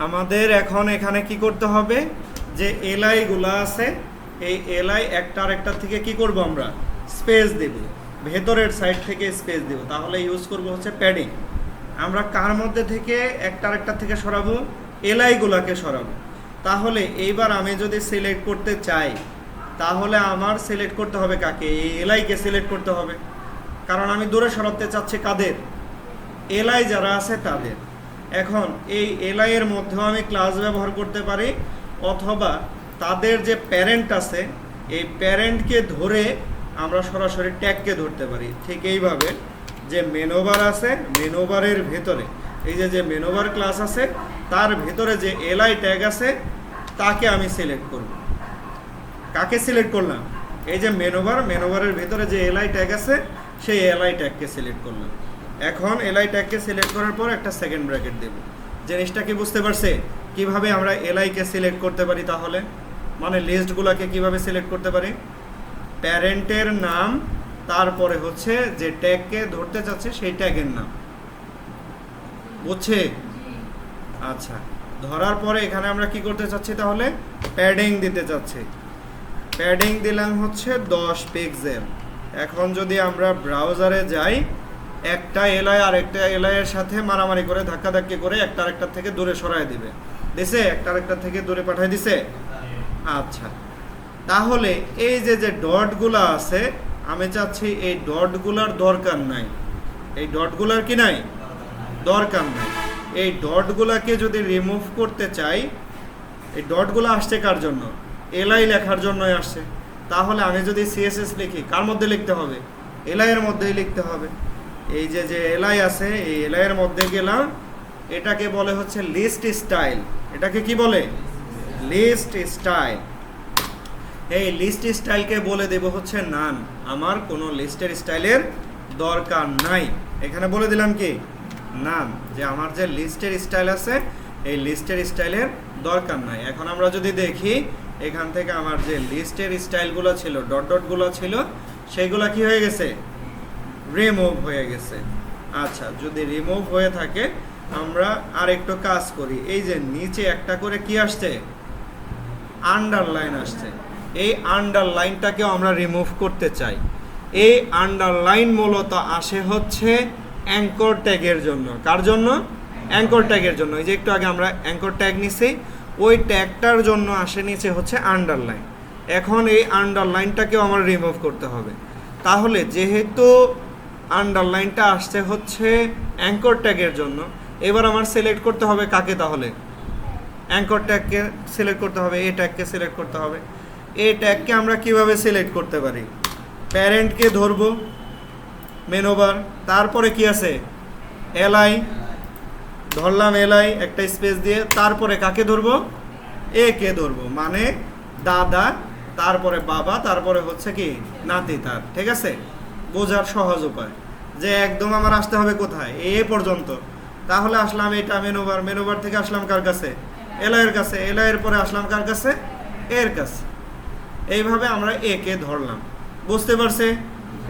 আমাদের এখন এখানে কি করতে হবে, যে এলআই গুলা আছে এই এলআই একটা আরেকটার থেকে কি করব আমরা স্পেস দেব, ভেতরের সাইড থেকে স্পেস দেব, তাহলে ইউজ করব হচ্ছে প্যাডিং। আমরা কার মধ্যে থেকে একটা আরেকটার থেকে সরাবো, এলআই গুলাকে সরাবো। তাহলে এইবার আমি যদি সিলেক্ট করতে চাই তাহলে আমার সিলেক্ট করতে হবে কাকে, এই এলআইকে সিলেক্ট করতে হবে, কারণ আমি দূরে সরাতে চাচ্ছি কাদের, এলআই যারা আছে তাদের। এখন এই এলআই এর মধ্যেও আমি ক্লাস ব্যবহার করতে পারি, অথবা তাদের যে প্যারেন্ট আছে এই প্যারেন্টকে ধরে আমরা সরাসরি ট্যাগকে ধরতে পারি। ঠিক এইভাবে যে মেনোবার আছে, মেনোবারের ভেতরে এই যে মেনোবার ক্লাস আছে তার ভেতরে যে এলআই ট্যাগ আছে তাকে আমি সিলেক্ট করব। কাকে সিলেক্ট করলাম, এই যে মেনোবারের ভেতরে যে এলআই ট্যাগ আছে সেই এলআই ট্যাগকে সিলেক্ট করলাম। এখন এলআই ট্যাগকে সিলেক্ট করার পর একটা সেকেন্ড ব্র্যাকেট দেব। জিনিসটা কি বুঝতে পারছে কিভাবে আমরা এলআইকে সিলেক্ট করতে পারি? তাহলে মানে লিস্টগুলোকে কিভাবে সিলেক্ট করতে পারি, প্যারেন্টের নাম তারপরে হচ্ছে যে ট্যাগকে ধরতে চাচ্ছে সেই ট্যাগের নাম, বুঝছে? আচ্ছা, ধরার পরে এখানে আমরা কি করতে চাচ্ছি, তাহলে প্যাডিং দিতে চাচ্ছি। প্যাডিং দিলাম হচ্ছে 10 পিক্সেল। এখন যদি আমরা ব্রাউজারে যাই, একটা এলআই আর একটা এলআই এর সাথে মারামারি করে ধাক্কাধাক্কি করে একটা আরেকটার থেকে দূরে সরায় দিবে, দিছে? একটা আরেকটার থেকে দূরে পাঠিয়ে দিছে। আচ্ছা, তাহলে এই যে ডটগুলো আছে আমি চাচ্ছি এই ডটগুলোর দরকার নাই, এই ডটগুলোর কি নাই দরকার নাই। এই ডটগুলোকে যদি রিমুভ করতে চাই, এই ডটগুলো আসছে কার জন্য, এলআই লেখার জন্যই আসছে। তাহলে আমি যদি সিএসএস লিখি কার মধ্যে লিখতে হবে, এলআই এর মধ্যেই লিখতে হবে। এই যে এলআই আছে এই এলআই এর মধ্যে গেলাম, এটাকে বলে হচ্ছে লিস্ট স্টাইল। এটাকে কি বলে, লিস্ট স্টাইল। এই লিস্ট স্টাইলকে বলে দেব হচ্ছে নান, আমার কোনো লিস্টের স্টাইলের দরকার নাই। এখানে বলে দিলাম কি নান, যে আমার যে লিস্টের স্টাইল আছে এই লিস্টের স্টাইলের দরকার নাই। এখন আমরা যদি দেখি এখান থেকে আমার যে লিস্টের স্টাইলগুলো ছিল, ডটগুলো ছিল, সেগুলো কি হয়ে গেছে, রিমুভ হয়ে গেছে। আচ্ছা, যদি রিমুভ হয়ে থাকে আমরা আর একটু কাজ করি। এই যে নিচে একটা করে কি আসছে, আন্ডারলাইন আসছে, এই আন্ডারলাইনটাকেও আমরা রিমুভ করতে চাই। এই আন্ডারলাইন মূলত আসে হচ্ছে অ্যাঙ্কর ট্যাগের জন্য। কার জন্য, অ্যাঙ্কর ট্যাগের জন্য। এই যে একটু আগে আমরা অ্যাঙ্কর ট্যাগ নিছি, ওই ট্যাগটার জন্য আসে নিচে হচ্ছে আন্ডারলাইন। এখন এই আন্ডারলাইনটাকেও আমার রিমুভ করতে হবে। তাহলে যেহেতু আন্ডারলাইনটা আসছে হচ্ছে অ্যাঙ্কর ট্যাগের জন্য, এবার আমার সিলেক্ট করতে হবে কাকে, তাহলে অ্যাঙ্কর ট্যাগকে সিলেক্ট করতে হবে, এই ট্যাগকে সিলেক্ট করতে হবে। এই ট্যাগকে আমরা কিভাবে সিলেক্ট করতে পারি, প্যারেন্টকে ধরবো মেনোবার, তারপরে কি আছে এলআই ধরলাম, এলআই একটা স্পেস দিয়ে, তারপরে কাকে ধরবো, এ কে ধরবো, মানে দাদা, তারপরে বাবা, তারপরে হচ্ছে কি নাতি তার। ঠিক আছে, বোঝার সহজ উপায় যে একদম আমার আসতে হবে কোথায়, এ পর্যন্ত। তাহলে আসলাম এটা মেনোবার, মেনোবার থেকে আসলাম কার কাছে, এলআই এর কাছে, এলআই এর পরে আসলাম কার কাছে, এর কাছে। এইভাবে আমরা এ কে ধরলাম। বুঝতে পারছে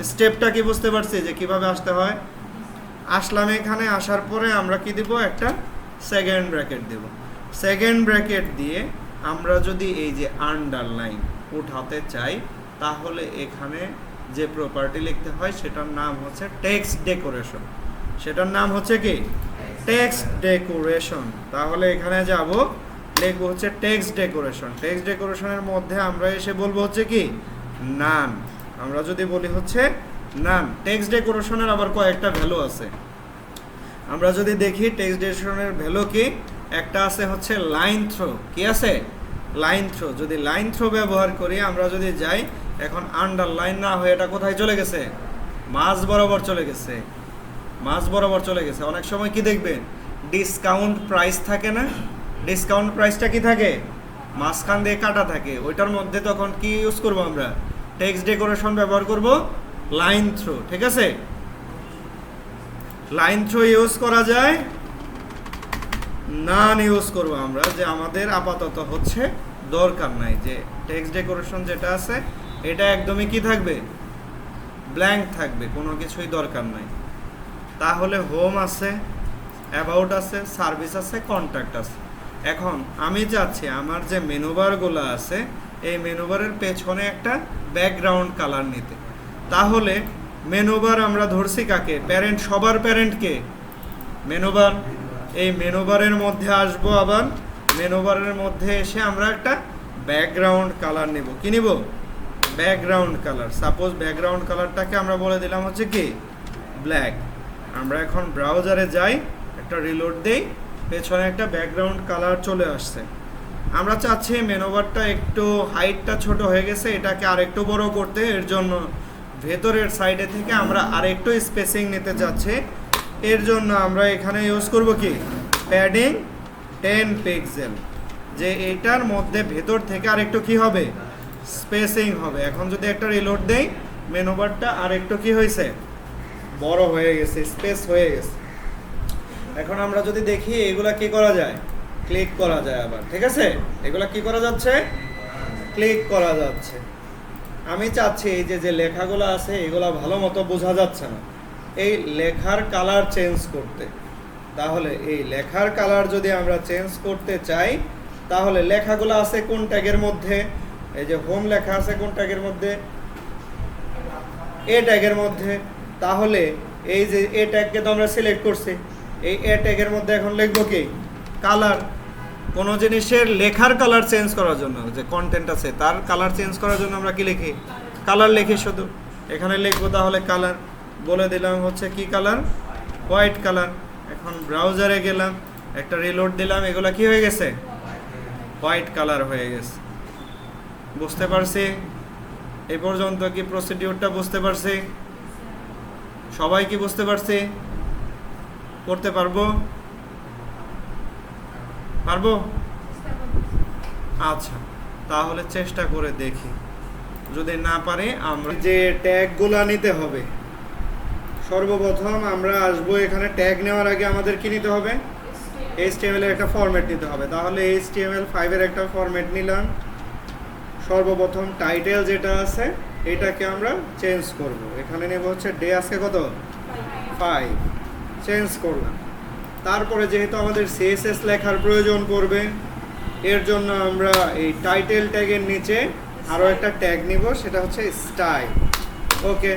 স্টেপটা কি, বুঝতে পারছি যে কিভাবে আসতে হয়। আসলাম, এখানে আসার পরে আমরা কি দিব, একটা সেকেন্ড ব্র্যাকেট দেব। সেকেন্ড ব্র্যাকেট দিয়ে আমরা যদি এই যে আন্ডারলাইন উঠাতে চাই, তাহলে এখানে যে প্রপার্টি লিখতে হয় সেটার নাম হচ্ছে টেক্সট ডেকোরেশন। সেটার নাম হচ্ছে কি, টেক্সট ডেকোরেশন। তাহলে এখানে যাব, লিখবো হচ্ছে টেক্সট ডেকোরেশন। টেক্সট ডেকোরেশনের মধ্যে আমরা এসে বলবো হচ্ছে কি নান। আমরা যদি বলি হচ্ছে নান। টেক্সট ডেকোরেশনের আবার কয়েকটা ভ্যালু আছে। আমরা যদি দেখি টেক্সট ডেকোরেশনের ভ্যালু কি, একটা আছে হচ্ছে লাইন থ্রো। কি আছে, লাইন থ্রো। যদি লাইন থ্রো ব্যবহার করি, আমরা যদি যাই, এখন আন্ডারলাইন না হয়ে এটা কোথায় চলে গেছে, মাঝ বরাবর চলে গেছে, মাঝ বরাবর চলে গেছে। অনেক সময় কি দেখবেন, ডিসকাউন্ট প্রাইস থাকে না, ডিসকাউন্ট প্রাইসটা কি থাকে, মাঝখান দিয়ে কাটা থাকে, ওইটার মধ্যে তখন কি ইউজ করব আমরা, টেক্সট ডেকোরেশন ব্যবহার করব লাইন থ্রো। ঠিক আছে, লাইন থ্রো ইউজ করা যায়, নান ইউজ করব আমরা, যে আমাদের আপাতত হচ্ছে দরকার নাই। যে টেক্সট ডেকোরেশন যেটা আছে এটা একদমই কি থাকবে, ব্ল্যাঙ্ক থাকবে, কোনো কিছুই দরকার নাই। তাহলে হোম আছে, অ্যাবাউট আছে, সার্ভিস আছে, কন্ট্যাক্ট আছে। এখন আমি চাচ্ছি আমার যে মেনুবারগুলো আছে এই মেনুবারের পেছনে একটা ব্যাকগ্রাউন্ড কালার নিতে। তাহলে মেনুবার আমরা ধরছি কাকে? প্যারেন্ট, সবার প্যারেন্টকে মেনুবার। এই মেনুবারের মধ্যে আসবো, আবার মেনুবারের মধ্যে এসে আমরা একটা ব্যাকগ্রাউন্ড কালার নেব। কি নিব? Background colour. সাপোজ ব্যাকগ্রাউন্ড কালারটাকে আমরা বলে দিলাম হচ্ছে কি ব্ল্যাক। আমরা এখন ব্রাউজারে যাই, একটা রিলোড দেই, পেছনে একটা ব্যাকগ্রাউন্ড কালার চলে আসছে। আমরা চাচ্ছি মেনুবারটা একটু হাইটটা ছোট হয়ে গেছে, এটাকে আরেকটু বড় করতে। এর জন্য ভেতরের সাইডে থেকে আমরা আরেকটু স্পেসিং নিতে চাচ্ছি। এর জন্য আমরা এখানে ইউজ করব কি প্যাডিং 10 পিক্সেল, যে এটার মধ্যে ভেতর থেকে আরেকটু কি হবে স্পেসিং হবে। এখন যদি একটা রিলোড দেই, মেনুবারটা আরেকটু কি হয়েছে বড় হয়ে গেছে, স্পেস হয়ে গেছে। এখন আমরা যদি দেখি এগুলা কি করা যায়, ক্লিক করা যায় আবার, ঠিক আছে? এগুলা কি করা যাচ্ছে? ক্লিক করা যাচ্ছে। আমি চাচ্ছি এই যে লেখাগুলো আছে এগুলা ভালো মতো বোঝা যাচ্ছে না, এই লেখার কালার চেঞ্জ করতে। তাহলে এই লেখার কালার যদি আমরা চেঞ্জ করতে চাই, তাহলে লেখাগুলো আছে কোন ট্যাগের মধ্যে? এই যে হোম লেখা আছে কোন ট্যাগের মধ্যে? এ ট্যাগের মধ্যে। তাহলে এই যে এ ট্যাগকে তো আমরা সিলেক্ট করছি, এই এ ট্যাগের মধ্যে এখন লিখবো কি কালার। কোনো জিনিসের লেখার কালার চেঞ্জ করার জন্য, যে কন্টেন্ট আছে তার কালার চেঞ্জ করার জন্য আমরা কি লিখি? কালার লিখি শুধু। এখানে লিখবো তাহলে কালার, বলে দিলাম হচ্ছে কি কালার? White colour. এখন ব্রাউজারে গেলাম, একটা রিলোড দিলাম, এগুলা কি হয়ে গেছে? হোয়াইট কালার হয়ে গেছে। বুঝতে পারছি? এই পর্যন্ত কি প্রসিডিউরটা বুঝতে পারছি? সবাই কি বুঝতে পারছি? করতে পারবো? পারবো? আচ্ছা, তাহলে চেষ্টা করে দেখি। যদি না পারে আমরা যে ট্যাগগুলো নিতে হবে, সর্বপ্রথম আমরা আসবো এখানে। ট্যাগ নেওয়ার আগে আমাদের কি নিতে হবে? HTML এর একটা ফরম্যাট নিতে হবে। তাহলে HTML5 এর একটা ফরম্যাট নিলাম। সর্বপ্রথম টাইটেল যেটা আছে এটাকে আমরা চেঞ্জ করব। এখানে নেব হচ্ছে ডে, আজকে কত? 5। চেঞ্জ করলাম। তারপরে যেহেতু আমাদের CSS লেখার প্রয়োজন পড়বে, এর জন্য আমরা এই টাইটেল ট্যাগের নিচে আরও একটা ট্যাগ নিব, সেটা হচ্ছে স্টাইল। ওকে,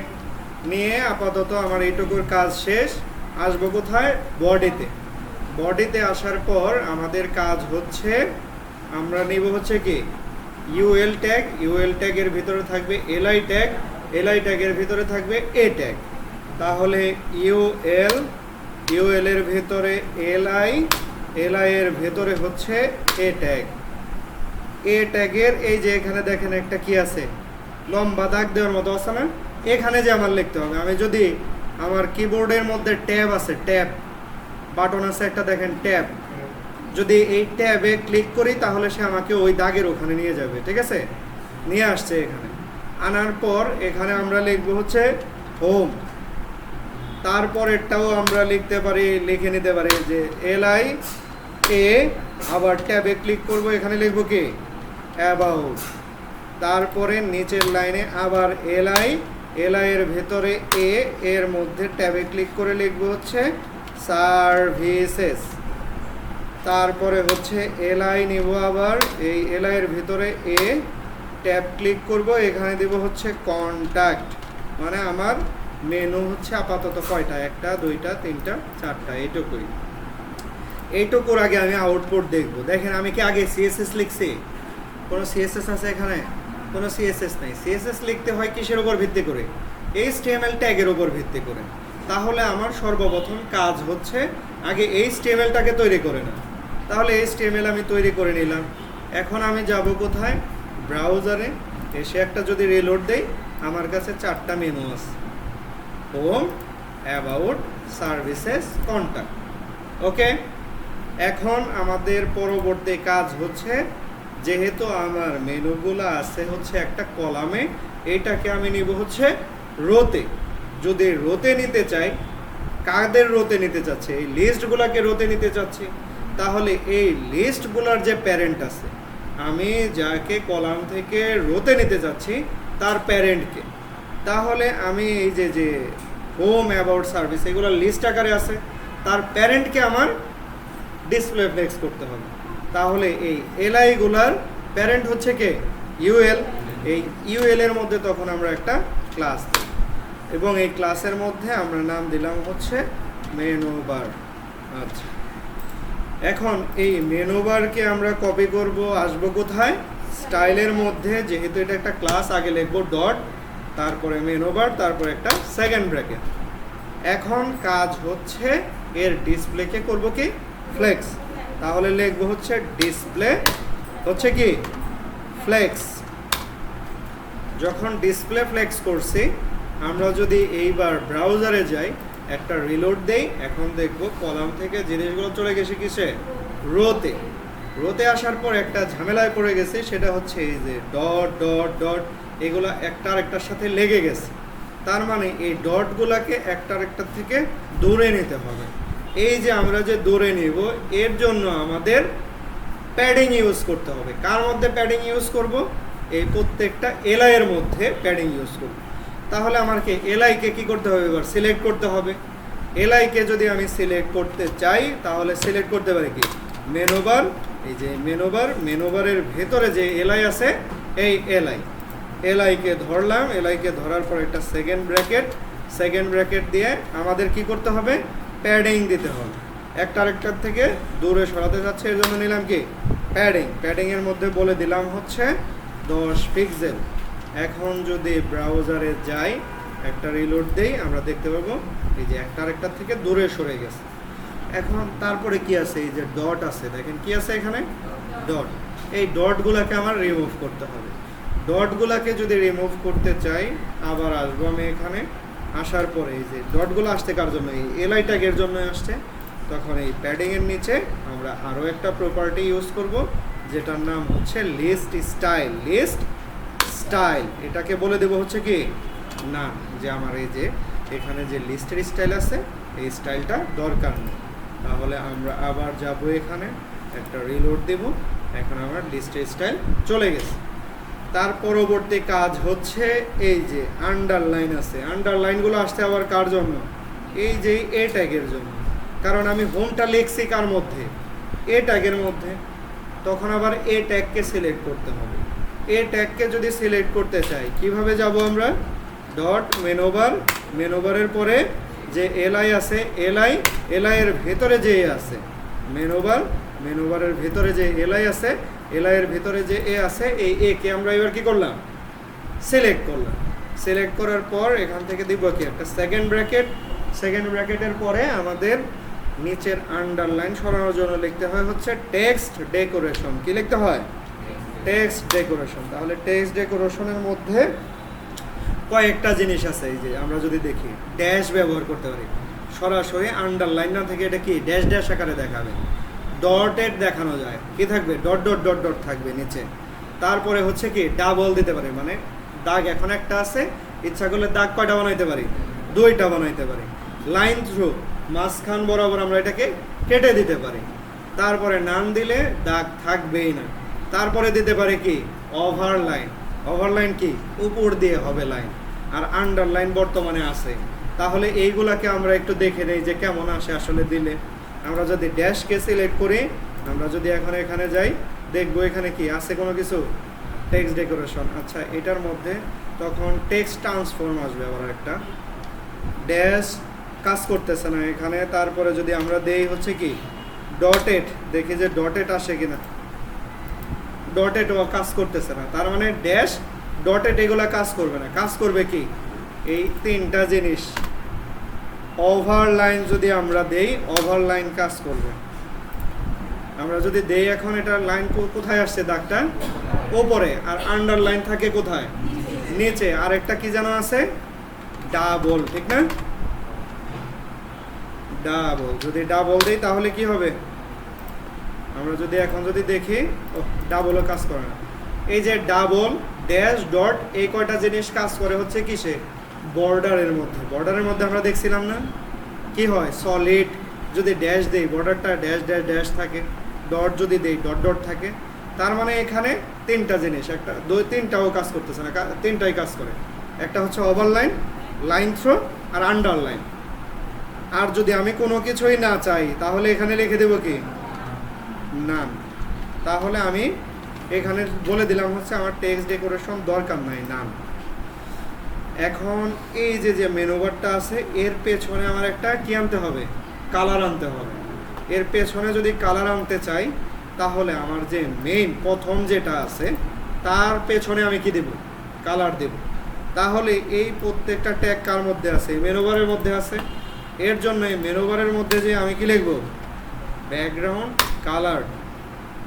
নিয়ে আপাতত আমার এইটুকুর কাজ শেষ। আসবো কোথায়? বডিতে। বডিতে আসার পর আমাদের কাজ হচ্ছে আমরা নিব হচ্ছে কি UL ট্যাগ। UL ট্যাগের ভিতরে থাকবে LI ট্যাগ, LI ট্যাগের ভিতরে থাকবে A ট্যাগ। তাহলে UL এর ভিতরে LI, LI এর ভিতরে হচ্ছে A ট্যাগ। A ট্যাগের এই যে এখানে দেখেন একটা কি আছে, লম্বা দাগ দেওয়ার মতো আছে না? এখানে যে আমার লিখতে হবে। আমি যদি আমার কিবোর্ডের মধ্যে ট্যাব আছে, ট্যাব বাটন আছে একটা, দেখেন ট্যাব, যদি এই ট্যাবে ক্লিক করি তাহলে সে আমাকে ওই দাগের ওখানে নিয়ে যাবে। ঠিক আছে, নিয়ে আসছে এখানে। আনার পর এখানে আমরা লিখবো হচ্ছে হোম। তারপরেরটাও আমরা লিখে নিতে পারি যে LI A, আবার ট্যাবে ক্লিক করব, এখানে লিখবো কি অ্যাবাউট। তারপরে নিচের লাইনে আবার LI এর ভেতরে A, এর মধ্যে ট্যাবে ক্লিক করে লিখবো হচ্ছে সার্ভিসেস। তারপরে হচ্ছে LI নিব, আবার এই LI এর ভিতরে A, ট্যাব ক্লিক করব, এখানে দেব হচ্ছে কন্ট্যাক্ট। মানে আমার মেনু হচ্ছে আপাতত কয়টা? 1 2 3 4টা, এইটুকুর আগে আমি আউটপুট দেখব। দেখেন আমি কি আগে CSS লিখছি? কোনো CSS আছে এখানে? কোনো CSS নেই। CSS লিখতে হয় কিসের উপর ভিত্তি করে? HTML ট্যাগের উপর ভিত্তি করে। তাহলে আমার সর্বপ্রথম কাজ হচ্ছে আগে HTMLটাকে তৈরি করে না। তাহলে HTML আমি তৈরি করে নিলাম। এখন আমি যাব কোথায়? ব্রাউজারে। এসে একটা যদি রিলোড দেই, আমার কাছে 4টা মেনু আছে, হোম, অ্যাবাউট, সার্ভিসেস, কন্ট্যাক্ট। ওকে, এখন আমাদের পরবর্তী কাজ হচ্ছে, যেহেতু আমার মেনুগুলো আছে হচ্ছে একটা কলামে, এইটাকে আমি নিব হচ্ছে রোতে। যদি রোতে নিতে চাই, কাদের রোতে নিতে চাচ্ছে? এই লিস্টগুলোকে রোতে নিতে চাচ্ছি। তাহলে এই লিস্টগুলোর যে প্যারেন্ট আছে, আমি যাকে কলাম থেকে রোতে নিতে চাচ্ছি তার প্যারেন্টকে। তাহলে আমি এই যে হোম, অ্যাবাউট, সার্ভিস এগুলো লিস্ট আকারে আছে, তার প্যারেন্টকে আমার ডিসপ্লে ফ্লেক্স করতে হবে। তাহলে এই এলআই গুলার প্যারেন্ট হচ্ছে কে ইউএল। এই ইউএল এর মধ্যে তখন আমরা একটা ক্লাস দিই এবং এই ক্লাসের মধ্যে আমরা নাম দিলাম হচ্ছে মেনু বার। আচ্ছা, এখন এই মেনু বারকে আমরা কপি করব, আসবো কোথায়, স্টাইলের মধ্যে। যেহেতু এটা একটা ক্লাস, আগে লিখবো ডট, তারপরে মেনু বার, তারপরে একটা সেকেন্ড ব্র্যাকেট। এখন কাজ হচ্ছে এর ডিসপ্লেকে করব কি ফ্লেক্স, তাহলে লিখবো হচ্ছে ডিসপ্লে হচ্ছে কি ফ্লেক্স। যখন ডিসপ্লে ফ্লেক্স করছি, আমরা যদি এইবার ব্রাউজারে যাই, একটা রিলোড দেই, এখন দেখব কলাম থেকে জিনিসগুলো চলে গেছে কিসে, রোতে। রোতে আসার পর একটা ঝামেলায় পড়ে গেছে, সেটা হচ্ছে এই যে ডট ডট ডট, এগুলা একটা আরেকটার সাথে লেগে গেছে। তার মানে এই ডটগুলাকে একটা আরেকটার থেকে দূরে নিতে হবে। এই যে আমরা যে দূরে নিব, এর জন্য আমাদের প্যাডিং ইউজ করতে হবে। কার মধ্যে প্যাডিং ইউজ করব, এই প্রত্যেকটা এলআই এর মধ্যে প্যাডিং ইউজ করব। তাহলে আমাকে এলআইকে কি করতে হবে, এবার সিলেক্ট করতে হবে। এলআইকে যদি আমি সিলেক্ট করতে চাই, তাহলে সিলেক্ট করতে পারি কি মেনু বার। এই যে মেনু বার, মেনু বারের ভেতরে যে এলআই আছে, এই এলআইকে ধরলাম। এলআইকে ধরার পর একটা সেকেন্ড ব্র্যাকেট দিয়ে আমাদের কি করতে হবে, প্যাডিং দিতে হবে। একটা আরেকটার থেকে দূরে সরাতে যাচ্ছে, এর জন্য নিলাম কি প্যাডিং এর মধ্যে বলে দিলাম হচ্ছে 10 পিক্সেল। এখন যদি ব্রাউজারে যাই, একটা রিলোড দেই, আমরা দেখতে পাবো এই যে একটা আরেকটার থেকে দূরে সরে গেছে। এখন তারপরে কি আছে, এই যে ডট আছে, দেখেন কি আছে এখানে ডট। এই ডটগুলোকে আমার রিমুভ করতে হবে। ডটগুলোকে যদি রিমুভ করতে চাই, আবার আসবো আমি এখানে। আসার পরে এই যে ডটগুলো আসতে কার জন্য, এই এলআই ট্যাগের জন্য আসছে। তখন এই প্যাডিং এর নিচে আমরা আরও একটা প্রপার্টি ইউজ করব, যেটার নাম হচ্ছে লিস্ট স্টাইল। এটাকে বলে দেবো হচ্ছে কি না, যে আমার এই যে এখানে যে লিস্টের স্টাইল আছে, এই স্টাইলটা দরকার নেই। তাহলে আমরা আবার যাব, এখানে একটা রিলোড দেব। এখন আমার লিস্টের স্টাইল চলে গেছে। তার পরবর্তী কাজ হচ্ছে এই যে আন্ডারলাইন আছে, আন্ডারলাইনগুলো আসতে আবার কার জন্য, এই যে এ ট্যাগের জন্য। কারণ আমি হোমটা লিখছি কার মধ্যে, এ ট্যাগের মধ্যে। তখন আবার এ ট্যাগকে সিলেক্ট করতে হবে। এ ট্যাগকে যদি সিলেক্ট করতে চাই, কিভাবে যাব আমরা, ডট মেনুবারের পরে যে এলআই আছে, এলআই এর ভেতরে যে এ আছে, মেনুবারের ভেতরে যে এলআই আছে, এলআই এর ভেতরে যে এ আছে, এই এ কে আমরা এবার কি করলাম, সিলেক্ট করলাম। সিলেক্ট করার পর এখান থেকে দিব কি একটা সেকেন্ড ব্র্যাকেটের পরে আমাদের নিচের আন্ডারলাইন সরানোর জন্য লিখতে হয় হচ্ছে টেক্সট ডেকোরেশন। কি লিখতে হয়, টেক্সট ডেকোরেশন। তাহলে টেক্সট ডেকোরেশনের মধ্যে কয়েকটা জিনিস আছে। এই যে আমরা যদি দেখি, ড্যাশ ব্যবহার করতে পারি, সরাসরি আন্ডারলাইন না থেকে এটা কি ড্যাশ আকারে দেখাবে। ডটেড দেখানো যায়, কি থাকবে, ডট ডট ডট ডট থাকবে নিচে। তারপরে হচ্ছে কি ডাবল দিতে পারি, মানে দাগ এখন একটা আছে, ইচ্ছা করলে দাগ কয়টা বানাইতে পারি, 2টা বানাইতে পারি। লাইন থ্রু, মাঝখান বরাবর আমরা এটাকে কেটে দিতে পারি। তারপরে নাম দিলে দাগ থাকবেই না। তারপরে দিতে পারি কি ওভারলাইন কি উপর দিয়ে হবে লাইন, আর আন্ডারলাইন বর্তমানে আছে। তাহলে এইগুলাকে আমরা একটু দেখে নেই যে কেমন আসে আসলে দিলে। আমরা যদি ড্যাশকে সিলেক্ট করি, আমরা যদি এখন এখানে যাই, দেখবো এখানে কি আছে, কোনো কিছু টেক্সট ডেকোরেশন। আচ্ছা, এটার মধ্যে তখন টেক্সট ট্রান্সফর্ম আসবে, আবার একটা ড্যাশ কাজ করতেছে না এখানে। তারপরে যদি আমরা দেই হচ্ছে কি ডটেড, দেখি যে ডটেড আসে কিনা, ডটেড ও কাজ করতেছে না। তার মানে ড্যাশ ডটেড এগুলা কাজ করবে না। কাজ করবে কি এই 3টা জিনিস। ওভারলাইন যদি আমরা দেই, ওভারলাইন কাজ করবে। আমরা যদি দেই, এখন এটা লাইন কোথায় আসছে, দাগটা ওপরে, আর আন্ডারলাইন থাকে কোথায়, নিচে। আর একটা কি যেন আছে, ডাবল, ঠিক না, ডাবল। যদি ডাবল দেই তাহলে কি হবে, আমরা যদি এখন যদি দেখি, ডাবলও কাজ করে না। এই যে ডাবল, ড্যাশ, ডট, এই কয়টা জিনিস কাজ করে হচ্ছে কিসে, বর্ডারের মধ্যে আমরা দেখছিলাম না কি হয়, সলিড যদি ড্যাশ দেই, বর্ডারটা ড্যাশ ড্যাশ ড্যাশ থাকে, ডট যদি দেই ডট ডট থাকে। তার মানে এখানে 3টা জিনিস, একটা 2-3টাও কাজ করতেছে না, 3টাই কাজ করে। একটা হচ্ছে ওভারলাইন, লাইন থ্রো, আর আন্ডারলাইন। আর যদি আমি কোনো কিছুই না চাই, তাহলে এখানে লিখে দেবো কি নাম। তাহলে আমি এখানে বলে দিলাম হচ্ছে আমার টেক্সট ডেকোরেশন দরকার নাই, নাম। এখন এই যে মেনু বারটা আছে এর পেছনে আমার একটা কি আনতে হবে, কালার আনতে হবে। এর পেছনে যদি কালার আনতে চাই তাহলে আমার যে মেইন প্রথম যেটা আছে তার পেছনে আমি কি দেব, কালার দেব। তাহলে এই প্রত্যেকটা ট্যাগ কার মধ্যে আছে, মেনু বারের মধ্যে আছে। এর জন্য এই মেনু বারের মধ্যে যে আমি কি লিখব, ব্যাকগ্রাউন্ড কালার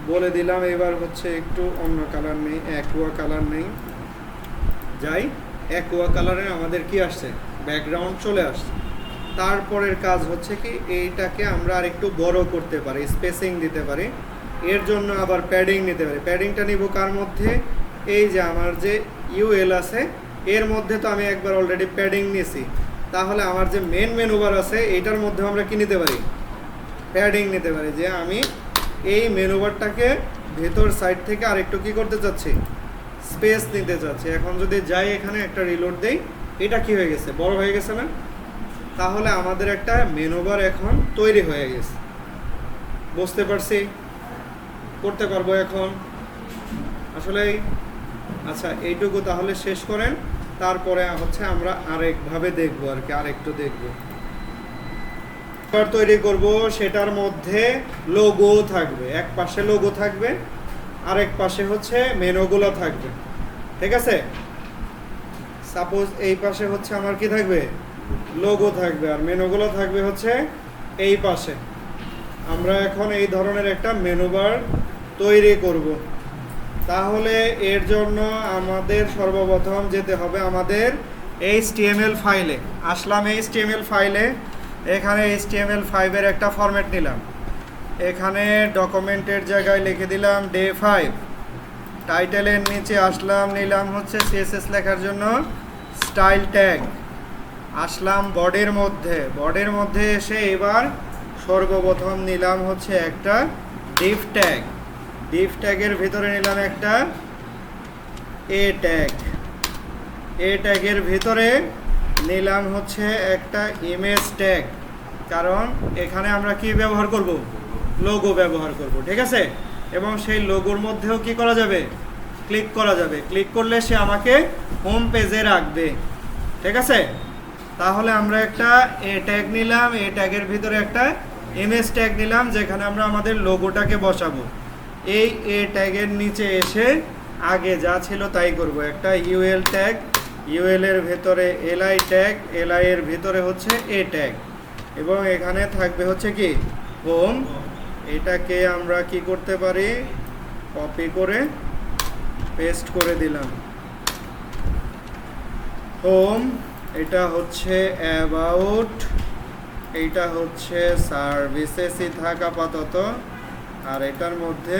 বলে দিলাম। এবার হচ্ছে একটু অন্য কালার নেই, অ্যাকুয়া কালার নেই, যাই অ্যাকুয়া কালারে আমাদের কি আসছে, ব্যাকগ্রাউন্ড চলে আসছে। তারপরের কাজ হচ্ছে কি এইটাকে আমরা আর একটু বড় করতে পারি, স্পেসিং দিতে পারি। এর জন্য আবার প্যাডিং নিতে পারি। প্যাডিংটা নিব কার মধ্যে, এই যে আমার যে ইউএল আছে এর মধ্যে তো আমি একবার অলরেডি প্যাডিং নিয়েছি। তাহলে আমার যে মেনু বার আছে এইটার মধ্যে আমরা কি নিতে পারি, প্যাডিং নিতে পারি। যে আমি এই মেনু বারটাকে ভেতর সাইড থেকে আরেকটু কি করতে চাচ্ছি, স্পেস নিতে চাচ্ছি। এখন যদি যাই এখানে একটা রিলোড দেই, এটা কি হয়ে গেছে, বড় হয়ে গেছে না? তাহলে আমাদের একটা মেনু বার এখন তৈরি হয়ে গেছে। বুঝতে পারছি, করতে পারবো এখন আসলে। আচ্ছা এইটুকু তাহলে শেষ করেন, তারপরে হচ্ছে আমরা আরেকভাবে দেখবো আর কি, আরেকটু দেখবো। তৈরি করব, সেটার মধ্যে লোগো থাকবে, এক পাশে লোগো থাকবে, আরেক পাশে হচ্ছে মেনুগুলো থাকবে, ঠিক আছে? সাপোজ এই পাশে হচ্ছে আমার কি থাকবে, লোগো থাকবে, আর মেনুগুলো থাকবে হচ্ছে এই পাশে। আমরা এখন এই ধরনের একটা মেনু বার তৈরি করব। তাহলে এর জন্য আমাদের সর্বপ্রথম যেতে হবে আমাদের HTML ফাইলে। আসলাম HTML ফাইলে, এখানে HTML5 এর একটা ফরম্যাট নিলাম। এখানে ডকুমেন্টের জায়গায় লিখে দিলাম ডে 5। টাইটেলের নিচে আসলাম, নিলাম হচ্ছে CSS লেখার জন্য স্টাইল ট্যাগ। আসলাম বডির মধ্যে এসে এবার সর্বপ্রথম নিলাম হচ্ছে একটা ডিভ ট্যাগ। ডিভ ট্যাগের ভিতরে নিলাম একটা এ ট্যাগের ভিতরে নিলাম হচ্ছে একটা ইমেজ ট্যাগ, কারণ এখানে আমরা কি ব্যবহার করব, লোগো ব্যবহার করব, ঠিক আছে? এবং সেই লোগোর মধ্যেও কি করা যাবে, ক্লিক করা যাবে। ক্লিক করলে সে আমাকে হোম পেজে রাখবে, ঠিক আছে? তাহলে আমরা একটা এ ট্যাগ নিলাম, এ ট্যাগের ভিতরে একটা ইমেজ ট্যাগ নিলাম, যেখানে আমরা আমাদের লোগোটাকে বসাবো। এই এ ট্যাগের নিচে এসে আগে যা ছিল তাই করব। একটা ইউএল ট্যাগ, ইউএল এর ভেতরে এলআই ট্যাগ, এলআই এর ভিতরে হচ্ছে এ ট্যাগ, এবং এখানে থাকবে হচ্ছে কি হোম। এটাকে আমরা কি করতে পারি, কপি করে পেস্ট করে দিলাম হোম। এটা হচ্ছে অ্যাবাউট, এইটা হচ্ছে সার্ভিসেসই থাক আপাতত, আর এটার মধ্যে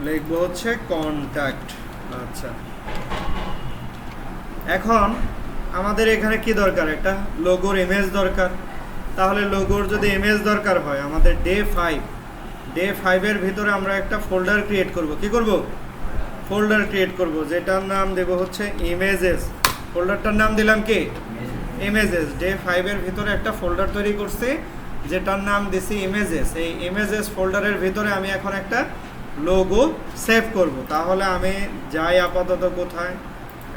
লিখবো হচ্ছে কন্ট্যাক্ট। আচ্ছা, এখন আমাদের এখানে কি দরকার, একটা লোগোর ইমেজ দরকার। তাহলে লোগোর যদি ইমেজ দরকার হয়, আমাদের ডে 5 এর ভিতরে আমরা একটা ফোল্ডার ক্রিয়েট করব। কি করব, ফোল্ডার ক্রিয়েট করব, যেটার নাম দেব হচ্ছে ইমেজেস। ফোল্ডারটার নাম দিলাম কি, ইমেজেস। ডে 5 এর ভিতরে একটা ফোল্ডার তৈরি করছি, যেটার নাম দিছি ইমেজেস। এই ইমেজেস ফোল্ডারের ভিতরে আমি এখন একটা লোগো সেভ করব। তাহলে আমি যাই আপাতত কোথায়,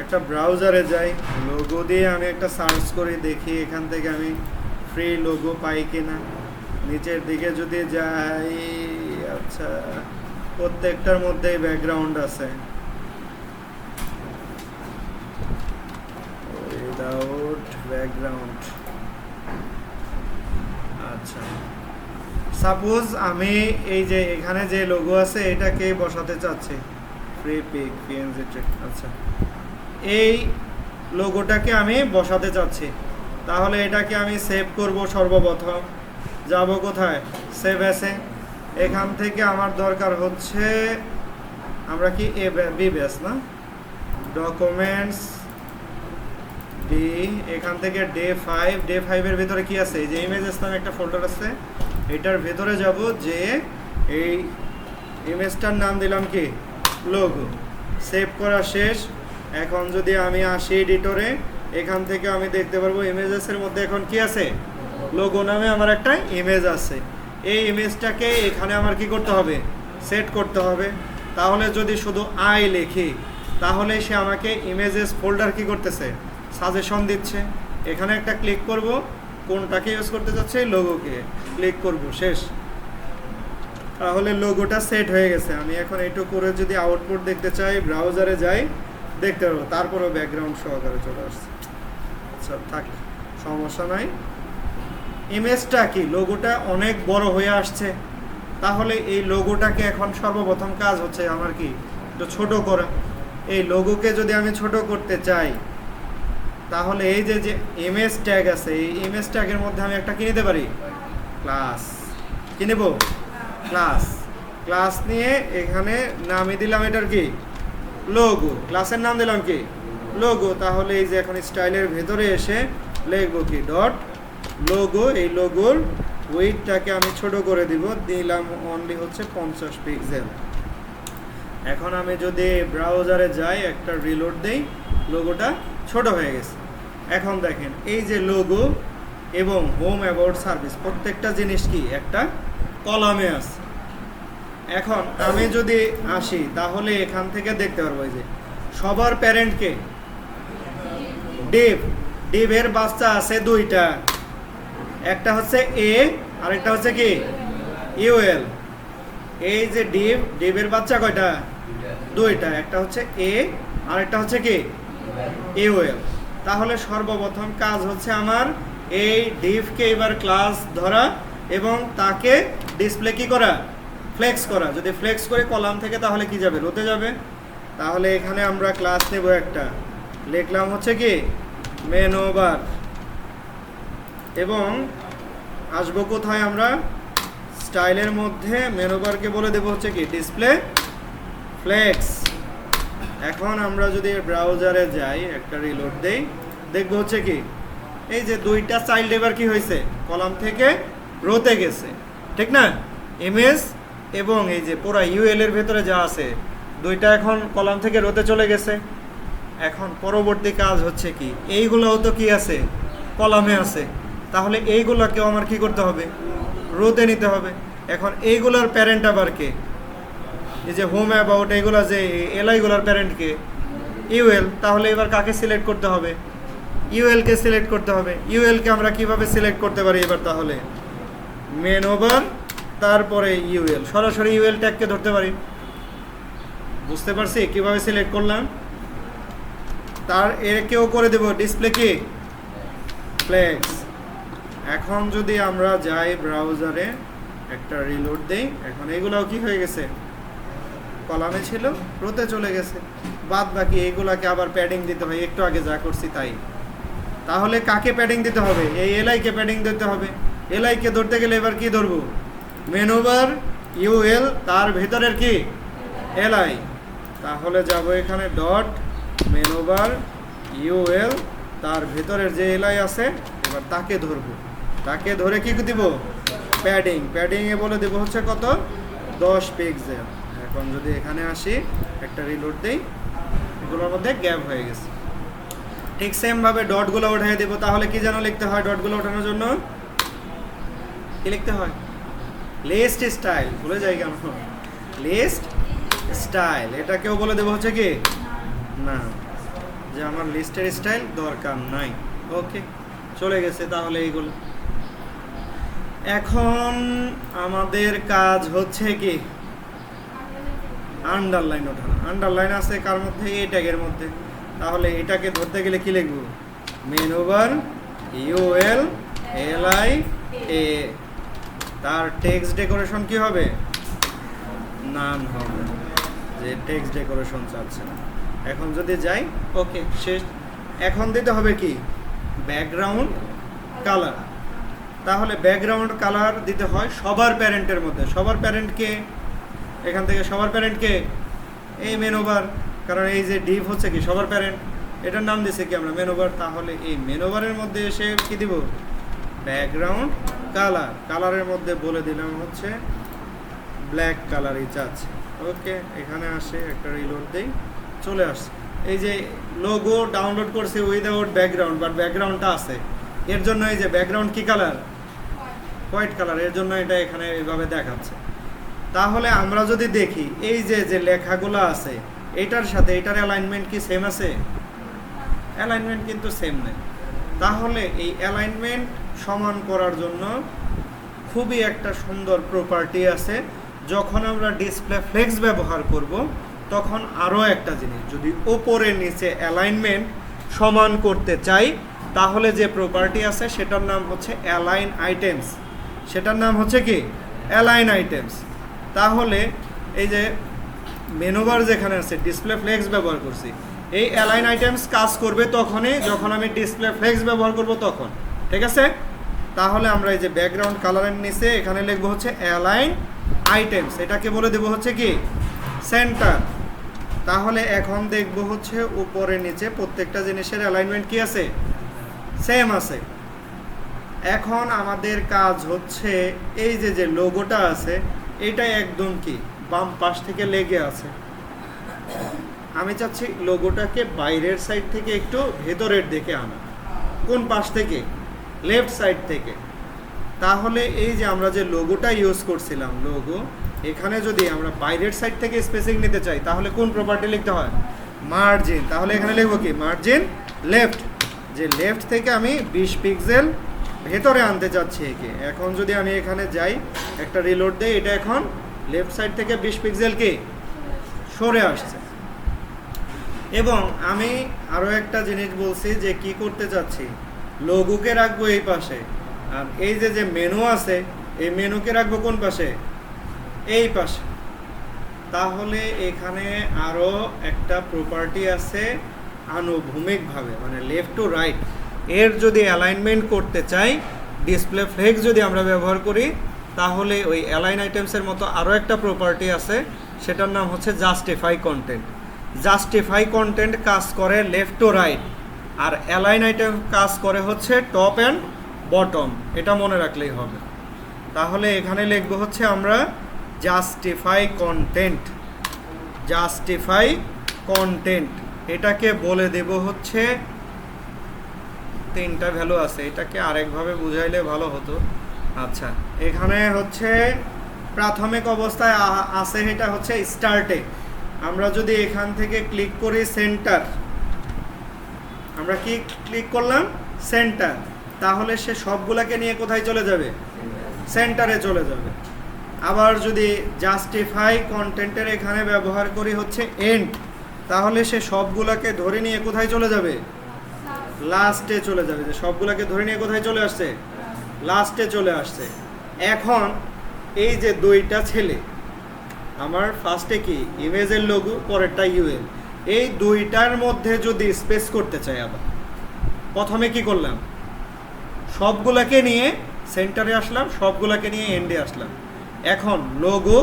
একটা ব্রাউজারে যাই, লোগো দিয়ে আমি একটা সার্চ করি, দেখি এখান থেকে আমি ফ্রি লোগো পাই কিনা। নিচের দিকে যদি যাই, আচ্ছা প্রত্যেকটার মধ্যেই ব্যাকগ্রাউন্ড আছে, উইদাউট ব্যাকগ্রাউন্ড। আচ্ছা, সাপোজ আমি এই যে এখানে যে লোগো আছে এটাকে বসাতে চাচ্ছি, ফ্রি পিক পিএনজি ট্রেক। আচ্ছা, এই লোগোটাকে আমি বসাতে চাচ্ছি, তাহলে এটাকে আমি সেভ করব। সর্বপ্রথম যাব কোথায়, সেভ অ্যাসে। এখান থেকে আমার দরকার হচ্ছে, আমরা কি বি বেস না, ডকুমেন্টস ডি, এখান থেকে ডে 5 এর ভিতরে কি আছে, এই যে ইমেজেস নামে একটা ফোল্ডার আছে, এটার ভেতরে যাব, যে এই ইমেজটার নাম দিলাম কি লোগো। সেভ করা শেষ। এখন যদি আমি আসি এডিটরে, এখান থেকে আমি দেখতে পারবো ইমেজেসের মধ্যে এখন কি আছে, লোগো নামে আমার একটা ইমেজ আছে, এই ইমেজটাকে এখানে আমার কি করতে হবে, সেট করতে হবে। তাহলে যদি শুধু আই লিখি তাহলে সে আমাকে ইমেজেস ফোল্ডার কি করতেছে, সাজেশন দিচ্ছে। এখানে একটা ক্লিক করব, কোনটাকে ইউজ করতে যাচ্ছে, লোগোকে ক্লিক করব, শেষ। তাহলে লোগোটা সেট হয়ে গেছে। আমি এখন এইটু করে যদি আউটপুট দেখতে চাই, ব্রাউজারে যাই, দেখতে পারবো। তারপরেও ব্যাকগ্রাউন্ড সহকারে চলে আসছে। আচ্ছা থাক, সমস্যা নাই। ইমেজটা কি, লোগোটা অনেক বড় হয়ে আসছে। তাহলে এই লোগোটাকে এখন সর্বপ্রথম কাজ হচ্ছে আমার কি, একটু ছোট করা। এই লোগোকে যদি আমি ছোট করতে চাই তাহলে এই যে যে ইমেজ ট্যাগ আছে, এই ইমেজ ট্যাগের মধ্যে আমি একটা কি নিতে পারি, ক্লাস। কি নেব, ক্লাস। ক্লাস নিয়ে এখানে নামই দিলাম এটার কি, লোগো। ক্লাসের নাম দিলাম কি, লোগো। তাহলে এই যে এখন স্টাইলের ভেতরে এসে লিখবো কি, ডট লোগো। এই লোগোর উইডথটাকে আমি ছোট করে দিব, দিলাম অনলি হচ্ছে 50 পিক্সেল। এখন আমি যদি ব্রাউজারে যাই, একটা রিলোড দেই, লোগোটা ছোট হয়ে গেছে। এখন দেখেন এই যে লোগো এবং হোম অ্যাবাউট সার্ভিস প্রত্যেকটা জিনিস কি একটা কলামে আছে। এখন আমি যদি আসি তাহলে এখান থেকে দেখতে পারবো যে সবার প্যারেন্টকে ডিভ, ডিভের বাচ্চা আছে দুইটা, একটা হচ্ছে এ আর একটা হচ্ছে কি ইউএল। এই যে ডিভ, ডিভের বাচ্চা কয়টা, দুইটা, একটা হচ্ছে এ আর একটা হচ্ছে কি ইউএল। তাহলে সর্বপ্রথম কাজ হচ্ছে আমার এই ডিভকে এবার ক্লাস ধরা এবং তাকে ডিসপ্লে কি করা, ফ্লেক্স করা। যদি ফ্লেক্স করে কলাম থেকে তাহলে কি যাবে, রোতে যাবে। তাহলে এখানে আমরা ক্লাস নেব একটা, লিখলাম হচ্ছে কি মেনু বার, এবং আসবো কোথায়, আমরা স্টাইলের মধ্যে মেনু বারকে বলে দেবো হচ্ছে কি ডিসপ্লে ফ্লেক্স। এখন আমরা যদি ব্রাউজারে যাই, একটা রিলোড দেই, দেখবো হচ্ছে কি এই যে দুইটা চাইল্ড এবার কি হয়েছে, কলাম থেকে রোতে গেছে, ঠিক না। ইমেজ এবং এই যে পুরো ইউএল এর ভেতরে যা আছে দুইটা এখন কলাম থেকে রোতে চলে গেছে। এখন পরবর্তী কাজ হচ্ছে কি, এইগুলোও তো কি আছে, কলামে আছে। তাহলে এইগুলোকেও আমার কি করতে হবে, রোতে নিতে হবে। এখন এইগুলোর প্যারেন্ট আবার কে, এই যে হোম অ্যাবাউট, এইগুলো যে এলআইগুলোর প্যারেন্ট কে, ইউএল। তাহলে এবার কাকে সিলেক্ট করতে হবে, ইউএলকে সিলেক্ট করতে হবে। ইউএলকে আমরা কিভাবে সিলেক্ট করতে পারি এবার, তাহলে মেন ওভার তারপরে ইউএল, সরাসরি ইউএল ট্যাগকে ধরতে পারি। বুঝতে পারছি কিভাবে সিলেক্ট করলাম। তার একেও করে দেব ডিসপ্লে কি ফ্লেক্স। এখন যদি আমরা যাই ব্রাউজারে, একটা রিলোড দেই, এখন এগুলাও কি হয়ে গেছে, কলামে ছিল রোতে চলে গেছে। বাদ বাকি এগুলাকে আবার প্যাডিং দিতে হয়, একটু আগে যা করছি তাই। তাহলে কাকে প্যাডিং দিতে হবে, এই এলআইকে প্যাডিং দিতে হবে। এলআইকে ধরতে গেলে এবার কি ধরবো, মেনু বার ইউএল, তার ভেতরের কি এলআই। তাহলে যাব এখানে ডট মেনু বার ইউএল, তার ভেতরের যে এলআই আছে এবার তাকে ধরবো। তাকে ধরে কি দিব, প্যাডিং। প্যাডিংয়ে বলে দেবো হচ্ছে কত, 10 পিক্সেল। এখন যদি এখানে আসি, একটা রিলোড দেই, এগুলোর মধ্যে গ্যাপ হয়ে গেছে। ঠিক সেমভাবে ডটগুলো উঠিয়ে দেবো। তাহলে কি যেন লিখতে হয়, ডটগুলো ওঠানোর জন্য কি লিখতে হয়, লিস্ট স্টাইল। ভুলে যাই কেন, লিস্ট স্টাইল। এটাকেও বলে দেবো হচ্ছে কি না, যে আমার লিস্টের স্টাইল দরকার নাই। ওকে, চলে গেছে। তাহলে এইগুলো এখন আমাদের কাজ হচ্ছে কি, আন্ডারলাইন ওঠানো। আন্ডারলাইন আছে কার মধ্যে, এই ট্যাগের মধ্যে। তাহলে এটাকে ধরতে গেলে কি লিখবো, মেনু বার ইউএল এলআই এ, তার টেক্সট ডেকোরেশন কি হবে, নান হবে, যে টেক্সট ডেকোরেশন চাচ্ছে না। এখন যদি যাই, ওকে শেষ। এখন দিতে হবে কি, ব্যাকগ্রাউন্ড কালার। তাহলে ব্যাকগ্রাউন্ড কালার দিতে হয় সবার প্যারেন্টের মধ্যে। সবার প্যারেন্টকে, এখান থেকে সবার প্যারেন্টকে এই মেনু বার, কারণ এই যে ডিভ হচ্ছে কি সবার প্যারেন্ট, এটার নাম দিয়েছে কি আমরা মেনু বার। তাহলে এই মেনু বারের মধ্যে এসে কি দিব, ব্যাকগ্রাউন্ড কালার। কালারের মধ্যে বলে দিলাম হচ্ছে ব্ল্যাক কালারই চাচ্ছে। ওকে, এখানে আসে, একটা রিলোড দেই, চলে আসছে। এই যে লোগো ডাউনলোড করছে উইদাউট ব্যাকগ্রাউন্ড, বাট ব্যাকগ্রাউন্ডটা আছে। এর জন্য এই যে ব্যাকগ্রাউন্ড কি কালার, হোয়াইট কালার, এর জন্য এটা এখানে এইভাবে দেখাচ্ছে। তাহলে আমরা যদি দেখি এই যে যে লেখাগুলো আছে এটার সাথে এটার অ্যালাইনমেন্ট কি সেম আছে? অ্যালাইনমেন্ট কিন্তু সেম নেই। তাহলে এই অ্যালাইনমেন্ট সমান করার জন্য খুবই একটা সুন্দর প্রপার্টি আছে। যখন আমরা ডিসপ্লে ফ্লেক্স ব্যবহার করব তখন আরও একটা জিনিস, যদি ওপরে নিচে অ্যালাইনমেন্ট সমান করতে চাই তাহলে যে প্রপার্টি আছে সেটার নাম হচ্ছে অ্যালাইন আইটেমস। সেটার নাম হচ্ছে কি? Align items. তাহলে এই যে মেনুবার যেখানে আছে ডিসপ্লে ফ্লেক্স ব্যবহার করছি, এই অ্যালাইন আইটেমস কাজ করবে তখনই যখন আমি ডিসপ্লে ফ্লেক্স ব্যবহার করব তখন। ঠিক আছে? তাহলে আমরা এই যে ব্যাকগ্রাউন্ড কালারের নিচে এখানে লিখবো হচ্ছে অ্যালাইন আইটেমস, এটাকে বলে দেবো হচ্ছে কি? সেন্টার। তাহলে এখন দেখবো হচ্ছে উপরে নিচে প্রত্যেকটা জিনিসের অ্যালাইনমেন্ট কি আছে? সেম আছে। এখন আমাদের কাজ হচ্ছে এই যে যে লোগোটা আছে এটা একদম কি বাম পাশ থেকে লেগে আছে, আমি চাচ্ছি লোগোটাকে বাইরের সাইড থেকে একটু ভেতরের দিকে আনা। কোন পাশ থেকে? লেফট সাইড থেকে। তাহলে এই যে আমরা যে লোগোটা ইউজ করছিলাম লোগো, এখানে যদি আমরা বাইরের সাইড থেকে স্পেসিং নিতে চাই তাহলে কোন প্রপার্টি লিখতে হয়? মার্জিন। তাহলে এখানে লিখবো কি? Margin left. যে লেফট থেকে আমি 20 পিক্সেল ভেতরে আনতে চাচ্ছি একে। এখন যদি আমি এখানে যাই একটা রিলোড দেই, এটা এখন লেফট সাইড থেকে 20 পিক্সেল কি সরে আসছে। এবং আমি আরও একটা জিনিস বলছি যে কি করতে চাচ্ছি, লোগোকে রাখবো এই পাশে, আর এই যে যে মেনু আছে এই মেনুকে রাখবো কোন পাশে? এই পাশে। তাহলে এখানে আরও একটা প্রপার্টি আছে আনুভূমিকভাবে, মানে লেফট টু রাইট, এর যদি অ্যালাইনমেন্ট করতে চাই ডিসপ্লে ফ্লেক্স যদি আমরা ব্যবহার করি তাহলে ওই অ্যালাইন আইটেমসের মতো আরও একটা প্রপার্টি আছে, সেটার নাম হচ্ছে জাস্টিফাই কন্টেন্ট। জাস্টিফাই কন্টেন্ট কাজ করে লেফট টু রাইট, আর অ্যালাইন আইটেম কাজ করে হচ্ছে টপ অ্যান্ড বটম। এটা মনে রাখলেই হবে। তাহলে এখানে লিখবো হচ্ছে আমরা জাস্টিফাই কন্টেন্ট। জাস্টিফাই কন্টেন্ট এটাকে বলে দেব হচ্ছে 3টা ভ্যালু আছে, এটাকে আরেকভাবে বুঝাইলে ভালো হতো। আচ্ছা, এখানে হচ্ছে প্রাথমিক অবস্থায় আছে, এটা হচ্ছে স্টার্টে। আমরা যদি এখান থেকে ক্লিক করি সেন্টার, আমরা কি ক্লিক করলাম? সেন্টার। তাহলে সে সবগুলাকে নিয়ে কোথায় চলে যাবে? সেন্টারে চলে যাবে। আবার যদি জাস্টিফাই কন্টেন্টের এখানে ব্যবহার করি হচ্ছে এন্ড, তাহলে সে সবগুলাকে ধরে নিয়ে কোথায় চলে যাবে? লাস্টে চলে যাবে। যে সবগুলাকে ধরে নিয়ে কোথায় চলে আসছে? লাস্টে চলে আসছে। এখন এই যে দুইটা ছেলে, আমার ফার্স্টে কি ইমেজের লোগো, পরেরটা ইউএল, এই দুইটার মধ্যে যদি স্পেস করতে চাই, আবার প্রথমে কি করলাম? সবগুলাকে নিয়ে সেন্টারে আসলাম, সবগুলাকে নিয়ে এন্ডে আসলাম। এখন লোগো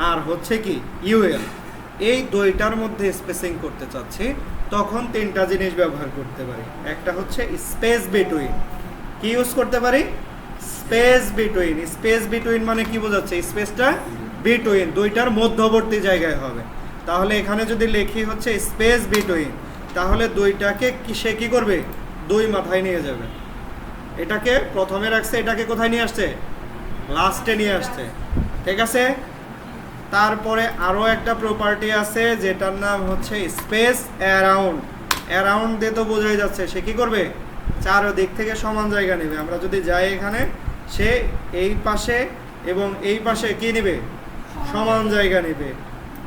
আর হচ্ছে কি ইউএল, এই দুইটার মধ্যে স্পেসিং করতে চাচ্ছি, তখন 3টা জিনিস ব্যবহার করতে পারি। একটা হচ্ছে স্পেস বিটুইন। কি ইউজ করতে পারি? Space between. স্পেস বিটুইন মানে কি বোঝাচ্ছে? স্পেসটা বিটুইন, দুইটার মধ্যবর্তী জায়গায় হবে। তাহলে এখানে যদি লিখি হচ্ছে স্পেস বিটুইন, তাহলে দুইটাকে সে কি করবে? দুই মাথায় নিয়ে যাবে। এটাকে প্রথমে রাখছে, এটাকে কোথায় নিয়ে আসছে? লাস্টে নিয়ে আসছে। ঠিক আছে? তারপরে আরও একটা প্রপার্টি আছে যেটার নাম হচ্ছে স্পেস অ্যারাউন্ড। অ্যারাউন্ড দিয়ে তো বোঝাই যাচ্ছে সে কি করবে? চারদিক থেকে সমান জায়গা নেবে। আমরা যদি যাই এখানে, সে এই পাশে এবং এই পাশে কি নেবে? সমান জায়গা নেবে।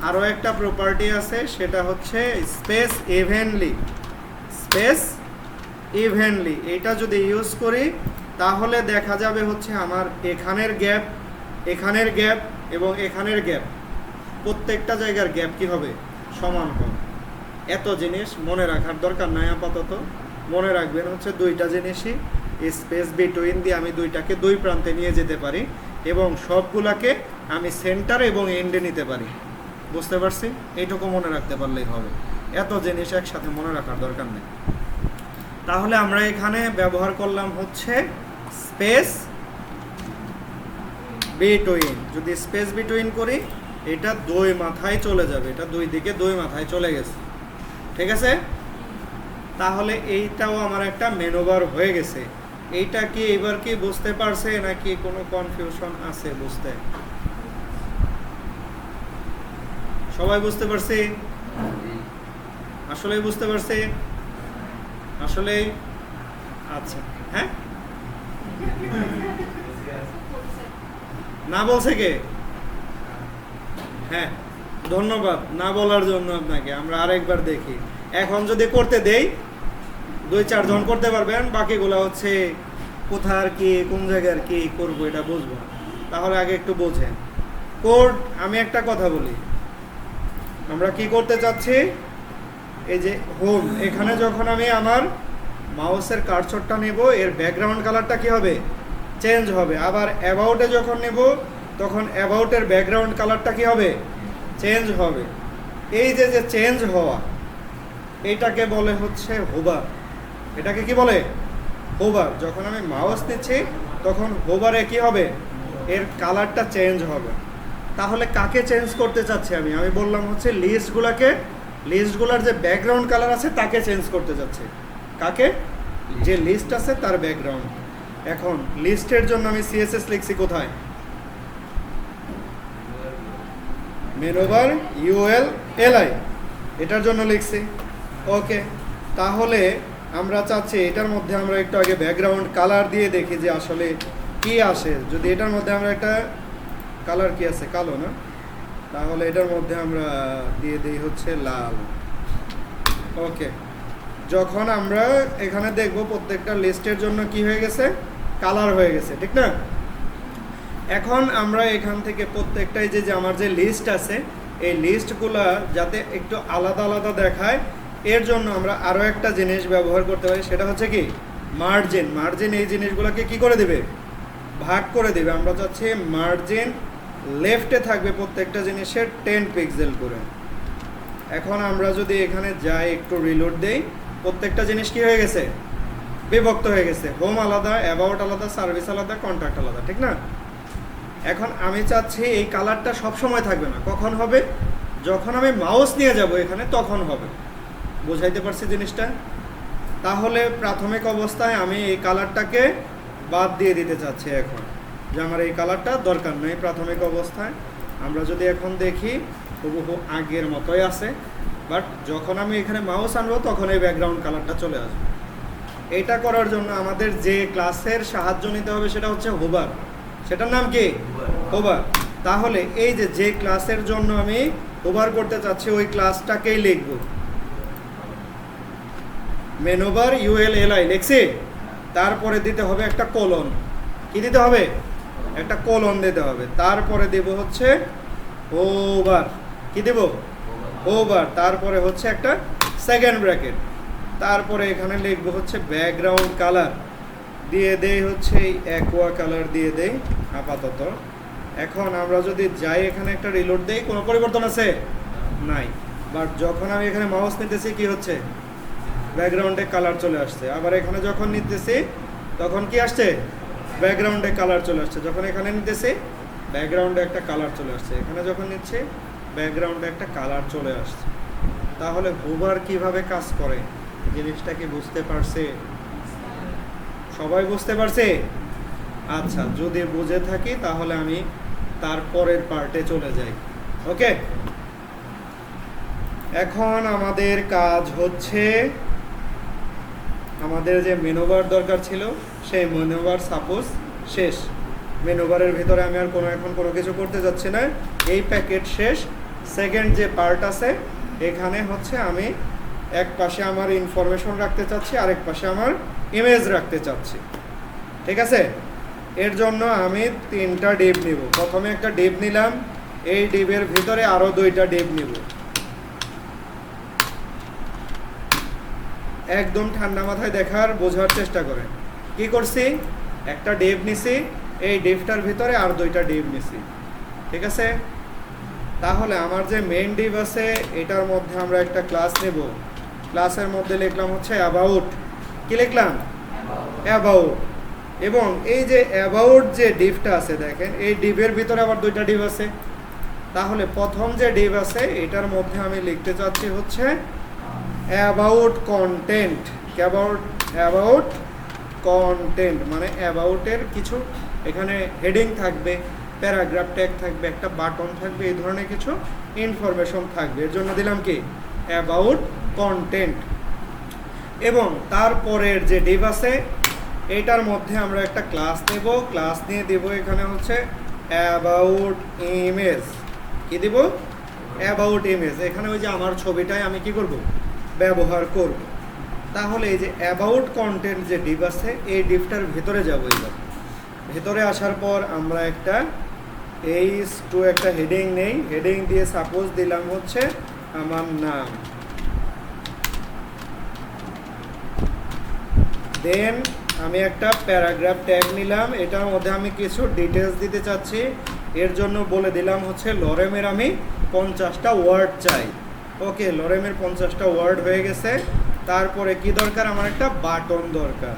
আরও একটা প্রপার্টি আছে, সেটা হচ্ছে স্পেস ইভেনলি। স্পেস ইভেনলি এটা যদি ইউজ করি তাহলে দেখা যাবে হচ্ছে আমার এখানের গ্যাপ, এখানের গ্যাপ এবং এখানের গ্যাপ, প্রত্যেকটা জায়গার গ্যাপ কি হবে? সমান হবে। এত জিনিস মনে রাখার দরকার নাই আপাতত। মনে রাখবেন হচ্ছে দুইটা জিনিসই, স্পেস বিটুইন দিয়ে আমি দুইটাকে দুই প্রান্তে নিয়ে যেতে পারি এবং সবগুলাকে আমি সেন্টার এবং এন্ডে নিতে পারি। বুঝতে পারছি? এইটুকু মনে রাখতে পারলেই হবে, এত জিনিস একসাথে মনে রাখার দরকার নেই। তাহলে আমরা এখানে ব্যবহার করলাম হচ্ছে স্পেস বিটুইন। যদি স্পেস বিটুইন করি এটা দুই মাথায় চলে যাবে, এটা দুই দিকে দুই মাথায় চলে গেছে। ঠিক আছে? তাহলে এইটাও আমার একটা মেনুবার হয়ে গেছে। এইটা কি এবার কি বুঝতে পারছে নাকি কোনো কনফিউশন আছে বুঝতে? সবাই বুঝতে পারছে? আসলেই বুঝতে পারছে? আসলেই? আচ্ছা, হ্যাঁ, না বলছে কে? হ্যাঁ, ধন্যবাদ না বলার জন্য আপনাকে। আমরা আরেকবার দেখি। এখন যদি করতে দেই 2-4 জন করতে পারবেন, বাকিগুলো হচ্ছে কোথার কি কোন জায়গার কি করবো এটা বুঝবো। তাহলে আগে একটু বোঝেন কোড। আমি একটা কথা বলি, আমরা কি করতে চাচ্ছি, এই যে হোম, এখানে যখন আমি আমার মাউসের কার্সরটা নেব এর ব্যাকগ্রাউন্ড কালারটা কি হবে? চেঞ্জ হবে। আবার অ্যাবাউটে যখন নেব তখন অ্যাবাউটের ব্যাকগ্রাউন্ড কালারটা কি হবে? চেঞ্জ হবে। এই যে যে চেঞ্জ হওয়া, এইটাকে বলে হচ্ছে হোভার। এটাকে কি বলে? হোভার। যখন আমি মাউস নিচ্ছি তখন হোভারে কি হবে? এর কালারটা চেঞ্জ হবে। তাহলে কাকে চেঞ্জ করতে চাচ্ছি আমি? আমি বললাম হচ্ছে লিস্টগুলোকে, লিস্টগুলোর যে ব্যাকগ্রাউন্ড কালার আছে তাকে চেঞ্জ করতে যাচ্ছি। কাকে? যে লিস্ট আছে তার ব্যাকগ্রাউন্ড। এখন লিস্টের জন্য আমি সিএসএস লিখছি কোথায়? মেনুবার ইউএল এলআই, এটার জন্য লিখছি। ওকে, তাহলে আমরা চাচ্ছি এটার মধ্যে আমরা একটু আগে ব্যাকগ্রাউন্ড কালার দিয়ে দেখি যে আসলে কি আসে। যদি এটার মধ্যে আমরা একটা কালার কি আছে, কালো না, তাহলে এটার মধ্যে আমরা দিয়ে দিই হচ্ছে লাল। ওকে, যখন আমরা এখানে দেখব প্রত্যেকটা লিস্টের জন্য কি হয়ে গেছে? কালার হয়ে গেছে, ঠিক না? এখন আমরা এখান থেকে প্রত্যেকটাই যে আমার যে লিস্ট আছে এই লিস্টগুলা যাতে একটু আলাদা আলাদা দেখায় এর জন্য আমরা আরও একটা জিনিস ব্যবহার করতে পারি, সেটা হচ্ছে কি মার্জিন। মার্জিন এই জিনিসগুলোকে কি করে দেবে? ভাগ করে দেবে। আমরা চাচ্ছি মার্জিন লেফটে থাকবে প্রত্যেকটা জিনিসের 10 পিক্সেল করে। এখন আমরা যদি এখানে যাই একটু রিলোড দেই, প্রত্যেকটা জিনিস কি হয়ে গেছে? বিভক্ত হয়ে গেছে। হোম আলাদা, অ্যাবাউট আলাদা, সার্ভিস আলাদা, কন্ট্যাক্ট আলাদা, ঠিক না? এখন আমি চাচ্ছি এই কালারটা সব সময় থাকবে না। কখন হবে? যখন আমি মাউস নিয়ে যাব এখানে তখন হবে। বুঝাইতে পারছি জিনিসটা? তাহলে প্রাথমিক অবস্থায় আমি এই কালারটাকে বাদ দিয়ে দিতে চাচ্ছি এখন, যে আমার এই কালারটা দরকার নেই প্রাথমিক অবস্থায়। আমরা যদি এখন দেখি হুবহু আগের মতোই আছে, বাট যখন আমি এখানে মাউস আনবো তখন এই ব্যাকগ্রাউন্ড কালারটা চলে আসবে। এটা করার জন্য আমাদের যে ক্লাসের সাহায্য নিতে হবে সেটা হচ্ছে হোভার। সেটার নাম কি? হোভার। তাহলে এই যে যে ক্লাসের জন্য আমি হোভার করতে চাচ্ছি ওই ক্লাসটাকেই লিখব। মেনুবার ইউএল এলআই লিখছি, তারপরে দিতে হবে একটা কোলন। কি দিতে হবে? একটা কোলন দিতে হবে। তারপরে দেব হচ্ছে হোভার। কি দেব? হোভার। তারপরে হচ্ছে একটা সেকেন্ড ব্র্যাকেট। তারপরে এখানে লিখবো হচ্ছে ব্যাকগ্রাউন্ড কালার, দিয়ে দেই হচ্ছে অ্যাকোয়া কালার দিয়ে দেই আপাতত। এখন আমরা যদি যাই এখানে একটা রিলোড দেই, কোনো পরিবর্তন আছে? নাই। বাট যখন আমি এখানে মাউস নিতেছি কি হচ্ছে? ব্যাকগ্রাউন্ডে কালার চলে আসছে। আবার এখানে যখন নিতেছি তখন কি আসছে? ব্যাকগ্রাউন্ডে কালার চলে আসছে। যখন এখানে নিতেছি ব্যাকগ্রাউন্ডে একটা কালার চলে আসছে। এখানে যখন নিচ্ছি ব্যাকগ্রাউন্ডে একটা কালার চলে আসছে। তাহলে হোভার কিভাবে কাজ করে জিনিসটা কি বুঝতে পারছে? সবাই বুঝতে পারছে? আচ্ছা, যদি বুঝে থাকি তাহলে আমি তার পরের পার্টে চলে যাই। ওকে, এখন আমাদের কাজ হচ্ছে আমাদের যে মেনুবার দরকার ছিল সেই মেনুবার সাপোজ শেষ। মেনুবারের ভিতরে আমি আর এখন কোনো কিছু করতে যাচ্ছি না। এই প্যাকেট শেষ। সেকেন্ড যে পার্ট আছে এখানে হচ্ছে আমি এক পাশে আমার ইনফরমেশন রাখতে চাচ্ছি, আরেক পাশে আমার ইমেজ রাখতে চাচ্ছি, ঠিক আছে? এর জন্য আমি 3টা ডিভ নিব। প্রথমে একটা ডিভ নিলাম, এই ডিভের ভিতরে আরও 2টা ডিভ নিব। একদম ঠান্ডা মাথায় দেখার বোঝার চেষ্টা করেন। কি করছি? একটা ডিভ নিছি, এই ডিভটার ভিতরে আর 2টা ডিভ নিছি, ঠিক আছে? তাহলে আমার যে মেইন ডিভ আছে এটার মধ্যে আমরা একটা ক্লাস নেব। ক্লাসের মধ্যে লিখলাম হচ্ছে অ্যাবাউট। কি লিখলাম? অ্যাবাউট। এবং এই যে অ্যাবাউট যে ডিভটা আছে দেখেন, এই ডিভের ভিতরে আবার 2টা ডিভ আছে। তাহলে প্রথম যে ডিভ আছে এটার মধ্যে আমি লিখতে চাচ্ছি হচ্ছে অ্যাবাউট কন্টেন্ট। অ্যাবাউট কন্টেন্ট মানে অ্যাবাউটের কিছু এখানে হেডিং থাকবে, প্যারাগ্রাফ ট্যাগ থাকবে, একটা বাটন থাকবে, এই ধরনের কিছু ইনফরমেশন থাকবে। এর জন্য দিলাম কি অ্যাবাউট কন্টেন্ট। এবং তারপরের যে ডিভ আছে এইটার মধ্যে আমরা একটা ক্লাস নেব, ক্লাস নিয়ে দেব এখানে হচ্ছে অ্যাবাউট ইমেজ। কি দিব? About image. এখানে ওই যে আমার ছবিটাই আমি কি করব? ব্যবহার করব। তাহলে এই যে অ্যাবাউট কন্টেন্ট যে ডিভ আছে এই ডিভটার ভেতরে যাব। এবার ভেতরে আসার পর আমরা একটা একটা হেডিং নেই, হেডিং দিয়ে সাপোজ দিলাম হচ্ছে আমার নাম। দেন আমি একটা প্যারাগ্রাফ ট্যাগ নিলাম, এটার মধ্যে আমি কিছু ডিটেলস দিতে চাচ্ছি। এর জন্য বলে দিলাম হচ্ছে লরেমের আমি 50টা ওয়ার্ড চাই। ওকে, লরেমের 50টা ওয়ার্ড হয়ে গেছে। তারপরে কি দরকার? আমার একটা বাটন দরকার।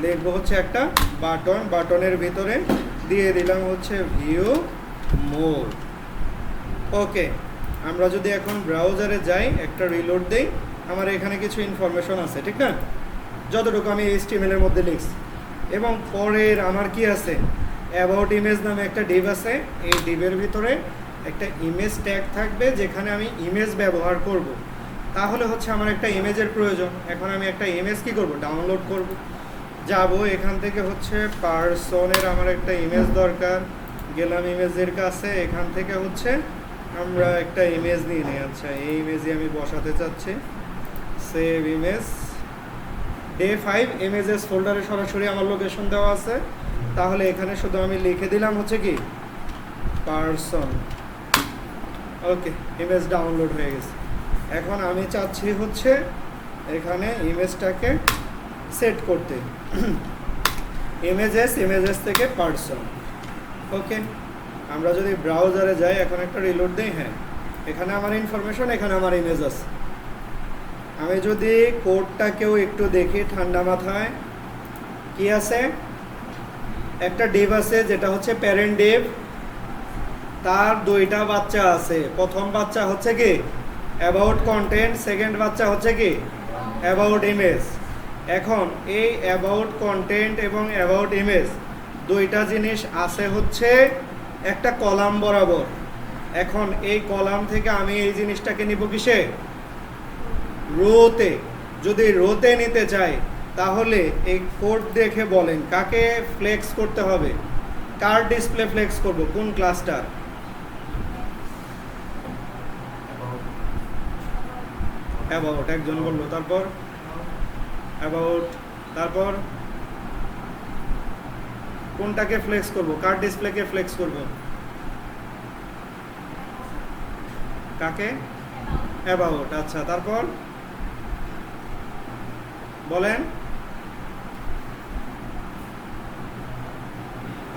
লিখবো হচ্ছে একটা বাটন, বাটনের ভিতরে দিয়ে দিলাম হচ্ছে ভিউ মোর। ওকে, আমরা যদি এখন ব্রাউজারে যাই, একটা রিলোড দেই, আমার এখানে কিছু ইনফরমেশন আছে, ঠিক না? যতটুকু আমি HTML এর মধ্যে লিখছি। এবং পরের আমার কি আছে? অ্যাবাউট ইমেজ নামে একটা ডিভ আছে। এই ডিভের ভিতরে একটা ইমেজ ট্যাগ থাকবে যেখানে আমি ইমেজ ব্যবহার করব। তাহলে হচ্ছে আমার একটা ইমেজের প্রয়োজন। এখন আমি একটা ইমেজ কি করব? ডাউনলোড করব। যাব এখান থেকে হচ্ছে পার্সনের আমার একটা ইমেজ দরকার। গেলাম ইমেজের কাছে, এখান থেকে হচ্ছে আমরা একটা ইমেজ নিয়ে নিই। আচ্ছা, এই ইমেজই আমি বসাতে চাচ্ছি। Save image. ডে 5 ইমেজেস ফোল্ডারে সরাসরি আমার লোকেশন দেওয়া আছে। তাহলে এখানে শুধু আমি লিখে দিলাম হচ্ছে কি পার্সন। ওকে, ইমেজ ডাউনলোড হয়ে গেছে। এখন আমি চাচ্ছি হচ্ছে এখানে ইমেজটাকে সেট করতে। ইমেজেস থেকে পার্সন। ওকে, আমরা যদি ব্রাউজারে যাই, এখন একটা রিলোড দিই। হ্যাঁ, এখানে আমার ইনফরমেশন, এখানে আমার ইমেজ আছে। আমি যদি কোডটাকেও একটু দেখি ঠান্ডা মাথায়, কি আছে? একটা ডিভ আছে যেটা হচ্ছে প্যারেন্ট ডিভ। তার দুইটা বাচ্চা আছে। প্রথম বাচ্চা হচ্ছে কি অ্যাবাউট কন্টেন্ট, সেকেন্ড বাচ্চা হচ্ছে কি অ্যাবাউট ইমেজ। এখন এই অ্যাবাউট কন্টেন্ট এবং অ্যাবাউট ইমেজ দুইটা জিনিস আছে হচ্ছে একটা কলাম বরাবর। এখন এই কলাম থেকে আমি এই জিনিসটাকে নিব কিসে? রোতে। যদি রোতে নিতে চাই তাহলে এই কোড দেখে বলেন কাকে ফ্লেক্স করতে হবে, কার ডিসপ্লে ফ্লেক্স করব, কোন ক্লাসটার? অ্যাবাউট একজন বললো, তারপর অ্যাবাউট, তারপর কোনটাকে ফ্লেক্স করব, কার ডিসপ্লেকে ফ্লেক্স করব? কাকে? অ্যাবাউট। আচ্ছা, তারপর বলেন।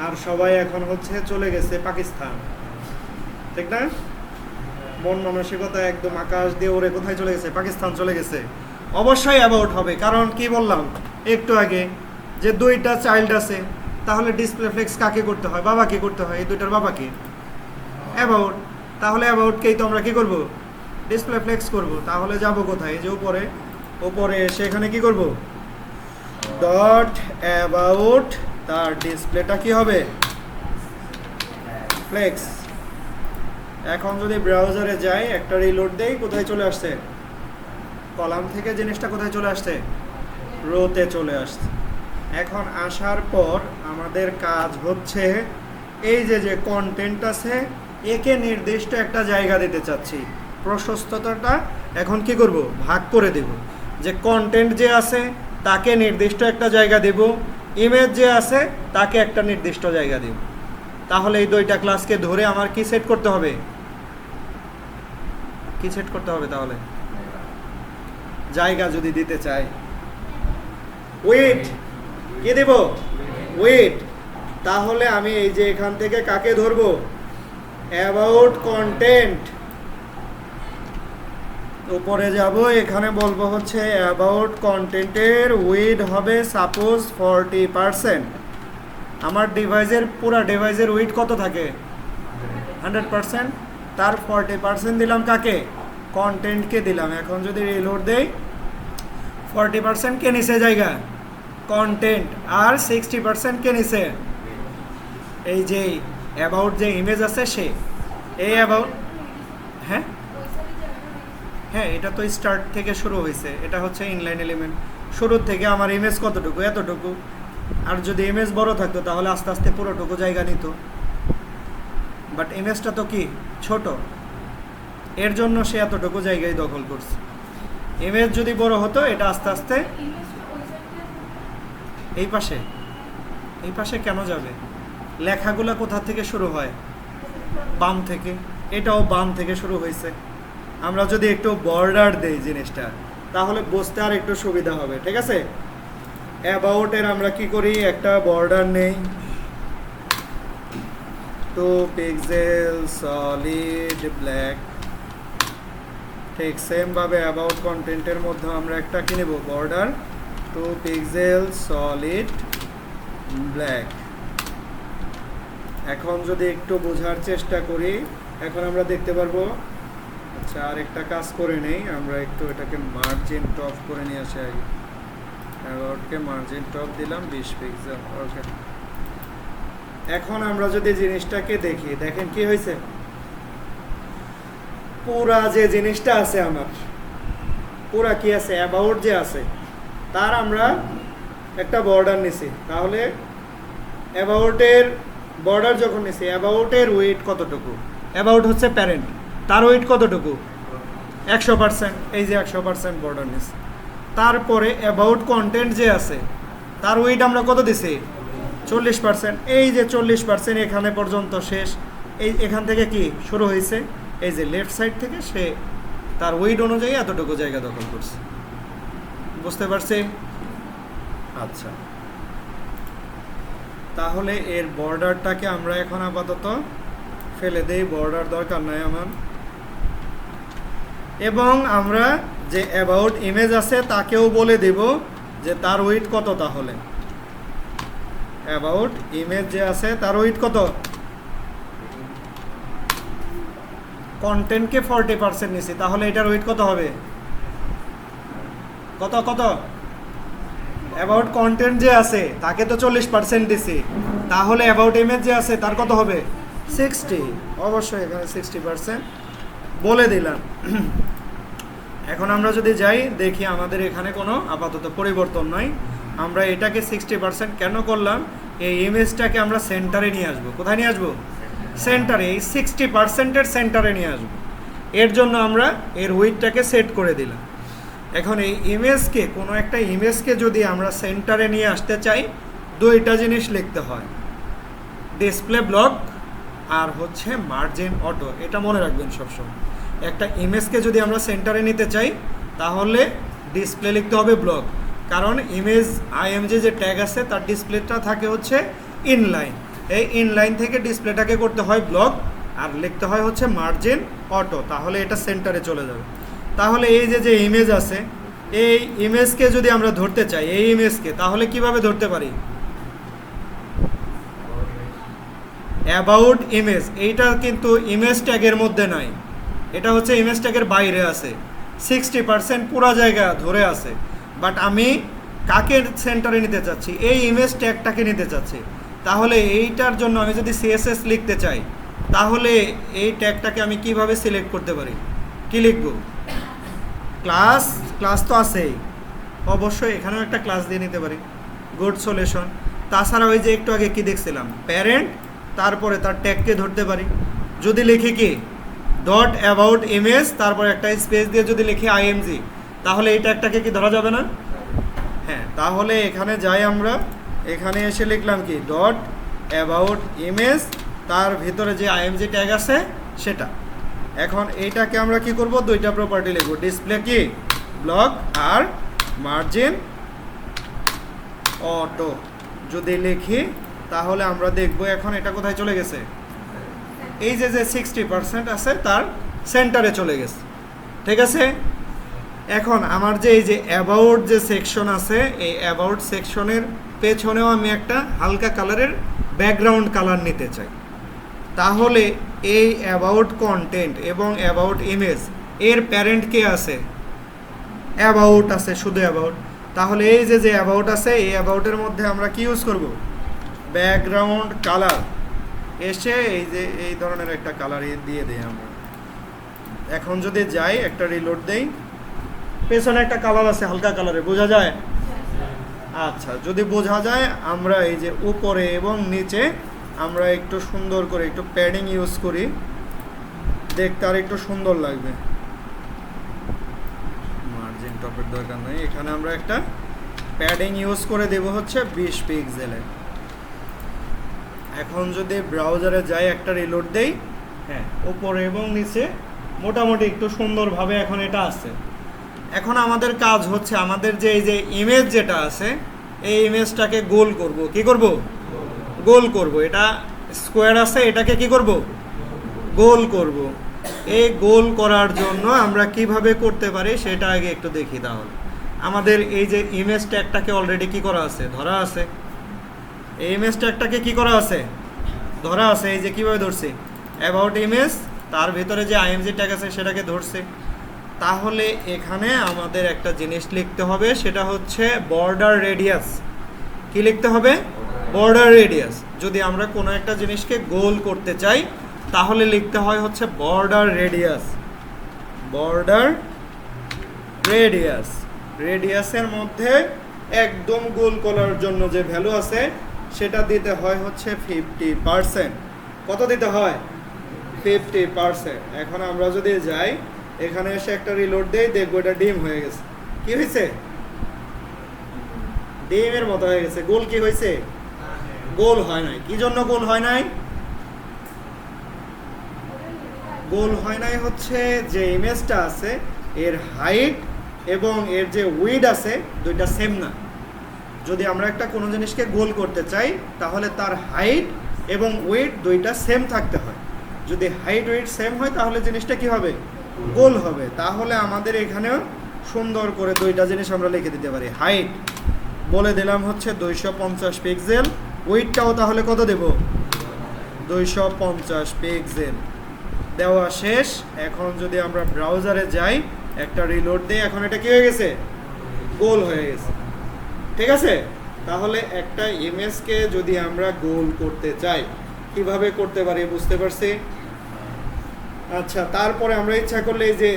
আর সবাই এখন হচ্ছে চলে গেছে পাকিস্তান, ঠিক না? মন মানসিকতা একদম আকাশ দিয়ে ওরে কোথায় চলে গেছে? পাকিস্তান চলে গেছে। অবশ্যই অ্যাবাউট হবে, কারণ কি বললাম একটু আগে যে দুইটা চাইল্ড আছে। তাহলে ডিসপ্লে ফ্লেক্স কাকে করতে হয়? বাবাকে করতে হয়। এই দুইটার বাবাকে অ্যাবাউট। তাহলে অ্যাবাউটকেই তো আমরা কি করব? ডিসপ্লে ফ্লেক্স করব। তাহলে যাব কোথায়? এই যে উপরে, উপরে এসে এখানে কি করব? ডট অ্যাবাউট, তার ডিসপ্লেটা কি হবে? ফ্লেক্স। এখন যদি ব্রাউজারে যাই, একটা রিলোড দেই, কোথায় চলে আসছে? কলাম থেকে জিনিসটা কোথায় চলে আসছে? রোতে চলে আসছে। এখন আসার পর আমাদের কাজ হচ্ছে এই যে কন্টেন্ট আছে একে নির্দিষ্ট একটা জায়গা দিতে চাচ্ছি। প্রশস্ততাটা এখন কি করব? ভাগ করে দেব। যে কন্টেন্ট যে আছে তাকে নির্দিষ্ট একটা জায়গা দেব, ইমেজ যে আছে তাকে একটা নির্দিষ্ট জায়গা দেব। তাহলে এই দুইটা ক্লাসকে ধরে আমার কি সেট করতে হবে? কি সেট করতে হবে? তাহলে জায়গা যদি দিতে চাই, ওয়েট কি দেব? ওয়েট। তাহলে আমি এই যে এখান থেকে কাকে ধরবো? About content. উপরে যাব, এখানে বলবো হচ্ছে অ্যাবাউট কন্টেন্টের উইড হবে সাপোজ 40%। আমার ডিভাইসের পুরা ডিভাইসের উইড কত থাকে? 100%। তার 40% দিলাম কাকে? কন্টেন্টকে দিলাম। এখন যদি রিলোড দেই, 40% কে নিচে জায়গা? কন্টেন্ট আর 60% কে নিছে এই যে অ্যাবাউট যে ইমেজ আছে সে এই অ্যাবাউট হ্যাঁ হ্যাঁ এটা তো স্টার্ট থেকে শুরু হয়েছে, এটা হচ্ছে ইনলাইন এলিমেন্ট। শুরুর থেকে আমার ইমেজ কতটুকু, এতটুকু। আর যদি ইমেজ বড় থাকতো তাহলে আস্তে আস্তে পুরোটুকু জায়গা নিত, বাট ইমেজটা তো কি ছোট, এর জন্য সে এতটুকু জায়গায় দখল করছে। ইমেজ যদি বড় হতো এটা আস্তে আস্তে এই পাশে কেন যাবে? লেখাগুলো কোথা থেকে শুরু হয়? বাম থেকে। এটাও বাম থেকে শুরু হয়েছে। আমরা যদি একটু বর্ডার দেই জিনিসটা তাহলে বুঝতে আর একটু সুবিধা হবে, ঠিক আছে? অ্যাবাউটের আমরা কি করি, একটা বর্ডার নেই, 2 পিক্সেল সলিড ব্ল্যাক। ঠিক সেম ভাবে অ্যাবাউট কন্টেন্টের মধ্যে আমরা একটা কি নেব, বর্ডার 2 পিক্সেল সলিড ব্ল্যাক। এখন যদি একটু বোঝার চেষ্টা করি, এখন আমরা দেখতে পারবো। আচ্ছা, আর একটা কাজ করে নেই, আমরা একটু এটাকে মার্জিন টপ করে নিয়ে আসি আগে। অ্যাবাউটকে মার্জিন টপ দিলাম 20 পিক্সেল। ওকে, এখন আমরা যদি জিনিসটাকে দেখি, দেখেন কি হয়েছে। পুরা যে জিনিসটা আছে আমার, পুরা কি আছে, অ্যাবাউট যে আছে তার আমরা একটা বর্ডার নিছি। তাহলে অ্যাবাউটের বর্ডার যখন নিছি, অ্যাবাউটের ওয়েট কতটুকু? অ্যাবাউট হচ্ছে প্যারেন্ট, তার ওয়েট কতটুকু? 100%। এই যে 100% বর্ডার নিছি। তারপরে অ্যাবাউট কন্টেন্ট যে আছে তার ওয়েট আমরা কত দিছি? 40%। এই যে 40% এখানে পর্যন্ত শেষ। এই এখান থেকে কি শুরু হয়েছে, এই যে লেফট সাইড থেকে সে তার ওয়েট অনুযায়ী এতটুকু জায়গা দখল করছে। বুঝতে পারছি? আচ্ছা, তাহলে এর বর্ডারটাকে আমরা এখন আপাতত ফেলে দেই, বর্ডার দরকার নাই আমার। এবং আমরা যে অ্যাবাউট ইমেজ আছে তাকেও বলে দেব যে তার ওয়েট কত। তাহলে অ্যাবাউট ইমেজ যে আছে তার ওয়েট কত? কন্টেন্টকে 40% নিছি, তাহলে এটার ওয়েট কত হবে? কত কত? অ্যাবাউট কন্টেন্ট যে আছে তাকে তো 40% দিছি, তাহলে অ্যাবাউট ইমেজ যে আছে তার কত হবে? 60। অবশ্যই এখানে 60% বলে দিলাম। এখন আমরা যদি যাই দেখি আমাদের এখানে কোনো আপাতত পরিবর্তন নাই। আমরা এটাকে 60% কেন করলাম? এই ইমেজটাকে আমরা সেন্টারে নিয়ে আসবো। কোথায় নিয়ে আসবো? সেন্টারে। এই 60%-এর সেন্টারে নিয়ে আসবো। এর জন্য আমরা এর ওয়েটটাকে সেট করে দিলাম। এখন এই ইমেজকে, কোনো একটা ইমেজকে যদি আমরা সেন্টারে নিয়ে আসতে চাই, দুইটা জিনিস লিখতে হয়, ডিসপ্লে ব্লক আর হচ্ছে মার্জিন অটো। এটা মনে রাখবেন সবসময়। একটা ইমেজকে যদি আমরা সেন্টারে নিতে চাই তাহলে ডিসপ্লে লিখতে হবে ব্লক, কারণ ইমেজ আইএমজি যে ট্যাগ আছে তার ডিসপ্লেটা থাকে হচ্ছে ইনলাইন। এই ইনলাইন থেকে ডিসপ্লেটাকে করতে হয় ব্লক আর লিখতে হয় হচ্ছে মার্জিন অটো, তাহলে এটা সেন্টারে চলে যাবে। তাহলে এই যে ইমেজ আছে, এই ইমেজকে যদি আমরা ধরতে চাই, এই ইমেজকে, তাহলে কিভাবে ধরতে পারি? অ্যাবাউট ইমেজ, এইটা কিন্তু ইমেজ ট্যাগের মধ্যে নাই, এটা হচ্ছে ইমেজ ট্যাগের বাইরে আছে। 60% পুরো জায়গা ধরে আছে, বাট আমি কাকে সেন্টারে নিতে চাচ্ছি? এই ইমেজ ট্যাগটাকে নিতে চাচ্ছি। তাহলে এইটার জন্য আমি যদি সিএসএস লিখতে চাই তাহলে এই ট্যাগটাকে আমি কিভাবে সিলেক্ট করতে পারি? কি লিখব? ক্লাস তো আছেই, অবশ্যই এখানেও একটা ক্লাস দিয়ে নিতে পারি, গুড সলিউশন। তাছাড়া ওই যে একটু আগে কি দেখছিলাম, প্যারেন্ট, তারপরে তার ট্যাগকে ধরতে পারি। যদি লিখি কি ডট অ্যাবাউট ইমেজ, তারপরে একটা স্পেস দিয়ে যদি লিখি আইএমজি, তাহলে এই ট্যাগটাকে কি ধরা যাবে না? হ্যাঁ, তাহলে এখানে যাই, আমরা এখানে এসে লিখলাম কি ডট অ্যাবাউট ইমেজ, তার ভিতরে যে আইএমজি ট্যাগ আছে সেটা। এখন এইটাকে আমরা কি করব? দুইটা প্রপার্টি লিখব, ডিসপ্লে কি ব্লক আর মার্জিন অটো। যদি লিখি তাহলে আমরা দেখব এখন এটা কোথায় চলে গেছে। এই যে 60% আছে তার সেন্টারে চলে গেছে, ঠিক আছে? এখন আমার যে এই যে অ্যাবাউট যে সেকশন আছে, এই অ্যাবাউট সেকশনের পেছনেও আমি একটা হালকা কালারের ব্যাকগ্রাউন্ড কালার নিতে চাই। তাহলে এই অ্যাবাউট কন্টেন্ট এবং অ্যাবাউট ইমেজ এর প্যারেন্ট কে আছে? অ্যাবাউট আছে, শুধু অ্যাবাউট। তাহলে এই যে অ্যাবাউট আছে, এই অ্যাবাউটের মধ্যে আমরা কি ইউজ করব? ব্যাকগ্রাউন্ড কালার এসে এই যে এই ধরনের একটা কালার দিয়ে দেই আমরা। এখন যদি যাই একটা রিলোড দেই, পেছনে একটা কালার আছে হালকা কালারে, বোঝা যায়? আচ্ছা, যদি বোঝা যায় আমরা এই যে উপরে এবং নিচে আমরা একটু সুন্দর করে একটু প্যাডিং ইউজ করি, দেখতে আর একটু সুন্দর লাগবে। মার্জিন টপের দরকার নেই, এখানে আমরা একটা প্যাডিং ইউজ করে দেব হচ্ছে 20 পিক্সেলের। এখন যদি ব্রাউজারে যাই একটা রিলোড দেই, হ্যাঁ উপরে এবং নিচে মোটামুটি একটু সুন্দরভাবে এখন এটা আছে। এখন আমাদের কাজ হচ্ছে আমাদের যে এই যে ইমেজ যেটা আছে এই ইমেজটাকে গোল করব। কি করব? গোল করব। এটা স্কোয়ার আছে, এটাকে কি করব? গোল করব। এই গোল করার জন্য আমরা কিভাবে করতে পারি সেটা আগে একটু দেখি। তাহলে আমাদের এই যে ইমেজ ট্যাগটাকে অলরেডি কি করা আছে? ধরা আছে। এই ইমেজ ট্যাগটাকে কি করা আছে? ধরা আছে। এই যে কিভাবে ধরছি? অ্যাবাউট ইমেজ, তার ভিতরে যে আইএমজি ট্যাগ আছে সেটাকে ধরছে। তাহলে এখানে আমাদের একটা জিনিস লিখতে হবে, সেটা হচ্ছে বর্ডার রেডিয়াস। কি লিখতে হবে? Border radius. যদি আমরা কোনো একটা জিনিসকে গোল করতে চাই তাহলে লিখতে হয় হচ্ছে বর্ডার রেডিয়াস। বর্ডার রেডিয়াস, রেডিয়াসের মধ্যে একদম গোল করার জন্য যে ভ্যালু আছে সেটা দিতে হয় হচ্ছে 50%। কত দিতে হয়? 50%। এখন আমরা যদি যাই এখানে এসে একটা রিলোড দেই, দেখবো এটা ডিম হয়ে গেছে। কি হয়েছে? ডিমের মতো হয়ে গেছে। গোল কি হয়েছে? গোল হয় নাই। কি জন্য গোল হয় নাই? গোল হয় নাই হচ্ছে যে ইমেজটা আছে এর হাইট এবং এর যে উইড আছে দুইটা সেম না। যদি আমরা একটা কোনো জিনিসকে গোল করতে চাই তাহলে তার হাইট এবং উইড দুইটা সেম থাকতে হয়। যদি হাইট উইড সেম হয় তাহলে জিনিসটা কি হবে? গোল হবে। তাহলে আমাদের এখানেও সুন্দর করে দুইটা জিনিস আমরা লিখে দিতে পারি। হাইট বলে দিলাম হচ্ছে 250 পিক্সেল, উইডটাও তাহলে কত দেব? 250 পিক্সেল দেওয়া শেষ। এখন যদি আমরা ব্রাউজারে যাই একটা রিলোড দিই, এখন এটা কি হয়ে গেছে? গোল হয়ে গেছে। ঠিক আছে? তাহলে একটা ইমেজকে যদি আমরা গোল করতে চাই কিভাবে করতে পারি বুঝতে পারছি? আচ্ছা, তারপরে আমরা ইচ্ছা করলে এই যে